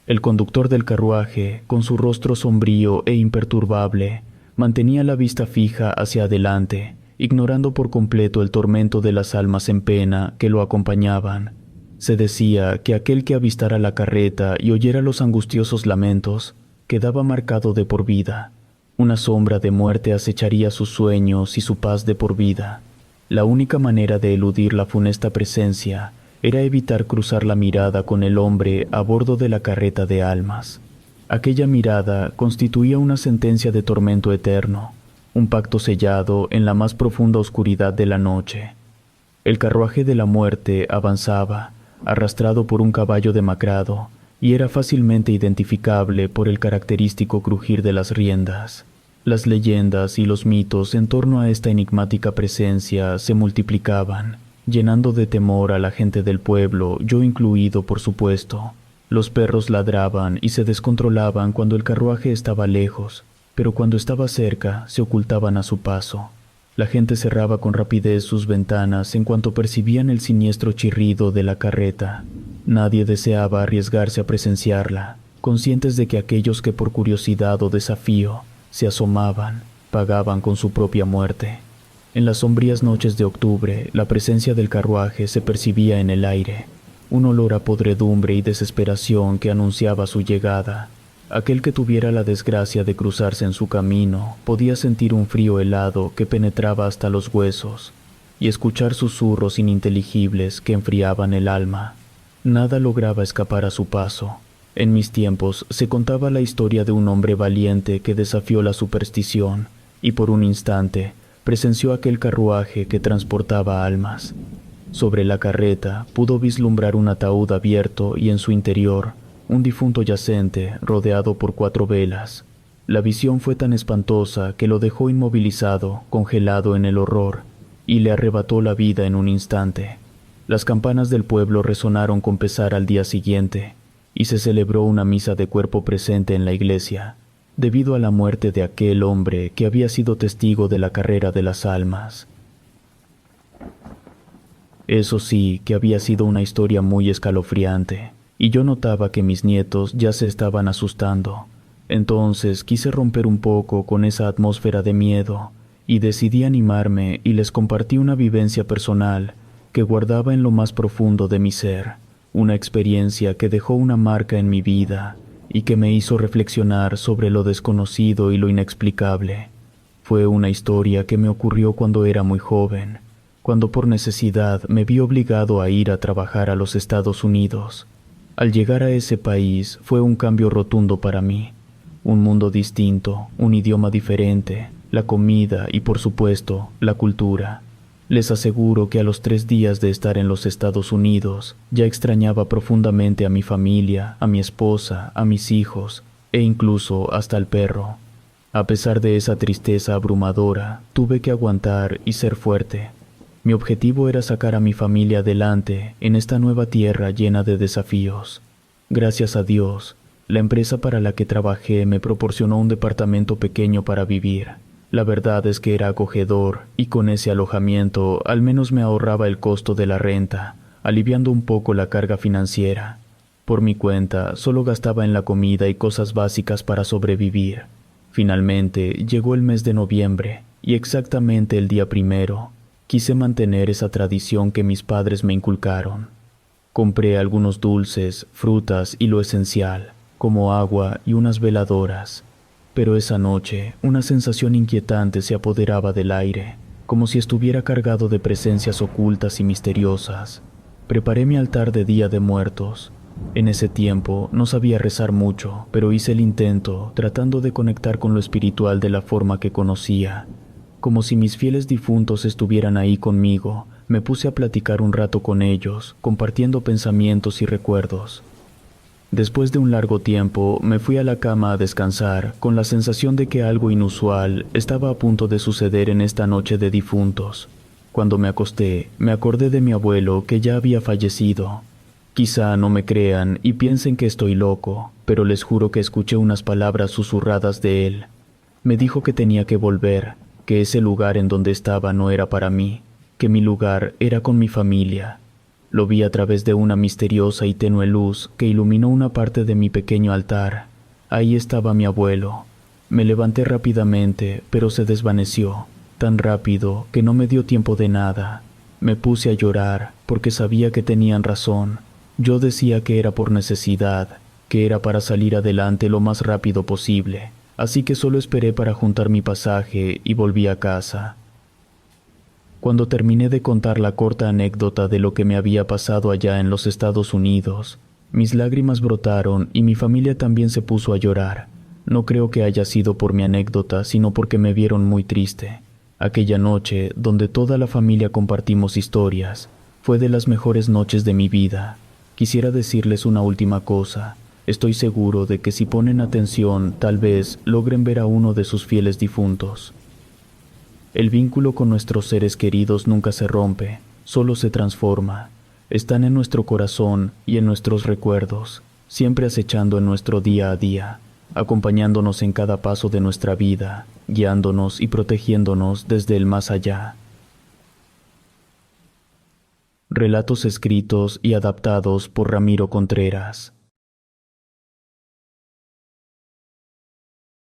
[SPEAKER 1] El conductor del carruaje, con su rostro sombrío e imperturbable, mantenía la vista fija hacia adelante, ignorando por completo el tormento de las almas en pena que lo acompañaban. Se decía que aquel que avistara la carreta y oyera los angustiosos lamentos quedaba marcado de por vida. Una sombra de muerte acecharía sus sueños y su paz de por vida. La única manera de eludir la funesta presencia era evitar cruzar la mirada con el hombre a bordo de la carreta de almas. Aquella mirada constituía una sentencia de tormento eterno, un pacto sellado en la más profunda oscuridad de la noche. El carruaje de la muerte avanzaba, arrastrado por un caballo demacrado, y era fácilmente identificable por el característico crujir de las riendas. Las leyendas y los mitos en torno a esta enigmática presencia se multiplicaban, llenando de temor a la gente del pueblo, yo incluido, por supuesto. Los perros ladraban y se descontrolaban cuando el carruaje estaba lejos, pero cuando estaba cerca se ocultaban a su paso. La gente cerraba con rapidez sus ventanas en cuanto percibían el siniestro chirrido de la carreta. Nadie deseaba arriesgarse a presenciarla, conscientes de que aquellos que por curiosidad o desafío se asomaban, pagaban con su propia muerte. En las sombrías noches de octubre, la presencia del carruaje se percibía en el aire, un olor a podredumbre y desesperación que anunciaba su llegada. Aquel que tuviera la desgracia de cruzarse en su camino podía sentir un frío helado que penetraba hasta los huesos. y escuchar susurros ininteligibles que enfriaban el alma. Nada lograba escapar a su paso. En mis tiempos se contaba la historia de un hombre valiente que desafió la superstición y por un instante presenció aquel carruaje que transportaba almas. Sobre la carreta pudo vislumbrar un ataúd abierto y en su interior un difunto yacente rodeado por 4 velas. La visión fue tan espantosa que lo dejó inmovilizado, congelado en el horror, y le arrebató la vida en un instante. Las campanas del pueblo resonaron con pesar al día siguiente, y se celebró una misa de cuerpo presente en la iglesia, debido a la muerte de aquel hombre que había sido testigo de la carrera de las almas. Eso sí que había sido una historia muy escalofriante, y yo notaba que mis nietos ya se estaban asustando. Entonces quise romper un poco con esa atmósfera de miedo, y decidí animarme y les compartí una vivencia personal que guardaba en lo más profundo de mi ser, una experiencia que dejó una marca en mi vida y que me hizo reflexionar sobre lo desconocido y lo inexplicable. Fue una historia que me ocurrió cuando era muy joven, cuando por necesidad me vi obligado a ir a trabajar a los Estados Unidos. Al llegar a ese país fue un cambio rotundo para mí. Un mundo distinto, un idioma diferente, la comida y por supuesto, la cultura. Les aseguro que a los 3 días de estar en los Estados Unidos ya extrañaba profundamente a mi familia, a mi esposa, a mis hijos e incluso hasta al perro. A pesar de esa tristeza abrumadora, tuve que aguantar y ser fuerte. Mi objetivo era sacar a mi familia adelante en esta nueva tierra llena de desafíos. Gracias a Dios, la empresa para la que trabajé me proporcionó un departamento pequeño para vivir. La verdad es que era acogedor y con ese alojamiento al menos me ahorraba el costo de la renta, aliviando un poco la carga financiera. Por mi cuenta, solo gastaba en la comida y cosas básicas para sobrevivir. Finalmente, llegó el mes de noviembre y exactamente el día 1 quise mantener esa tradición que mis padres me inculcaron. Compré algunos dulces, frutas y lo esencial, como agua y unas veladoras. Pero esa noche, una sensación inquietante se apoderaba del aire, como si estuviera cargado de presencias ocultas y misteriosas. Preparé mi altar de Día de Muertos. En ese tiempo no sabía rezar mucho, pero hice el intento, tratando de conectar con lo espiritual de la forma que conocía. Como si mis fieles difuntos estuvieran ahí conmigo, me puse a platicar un rato con ellos, compartiendo pensamientos y recuerdos. Después de un largo tiempo, me fui a la cama a descansar, con la sensación de que algo inusual estaba a punto de suceder en esta noche de difuntos. Cuando me acosté, me acordé de mi abuelo que ya había fallecido. Quizá no me crean y piensen que estoy loco, pero les juro que escuché unas palabras susurradas de él. Me dijo que tenía que volver, que ese lugar en donde estaba no era para mí, que mi lugar era con mi familia. Lo vi a través de una misteriosa y tenue luz que iluminó una parte de mi pequeño altar. Ahí estaba mi abuelo. Me levanté rápidamente, pero se desvaneció, tan rápido que no me dio tiempo de nada. Me puse a llorar, porque sabía que tenían razón. Yo decía que era por necesidad, que era para salir adelante lo más rápido posible, así que solo esperé para juntar mi pasaje y volví a casa. Cuando terminé de contar la corta anécdota de lo que me había pasado allá en los Estados Unidos, mis lágrimas brotaron y mi familia también se puso a llorar. No creo que haya sido por mi anécdota, sino porque me vieron muy triste. Aquella noche, donde toda la familia compartimos historias, fue de las mejores noches de mi vida. Quisiera decirles una última cosa. Estoy seguro de que si ponen atención, tal vez logren ver a uno de sus fieles difuntos. El vínculo con nuestros seres queridos nunca se rompe, solo se transforma. Están en nuestro corazón y en nuestros recuerdos, siempre acechando en nuestro día a día, acompañándonos en cada paso de nuestra vida, guiándonos y protegiéndonos desde el más allá. Relatos escritos y adaptados por Ramiro Contreras.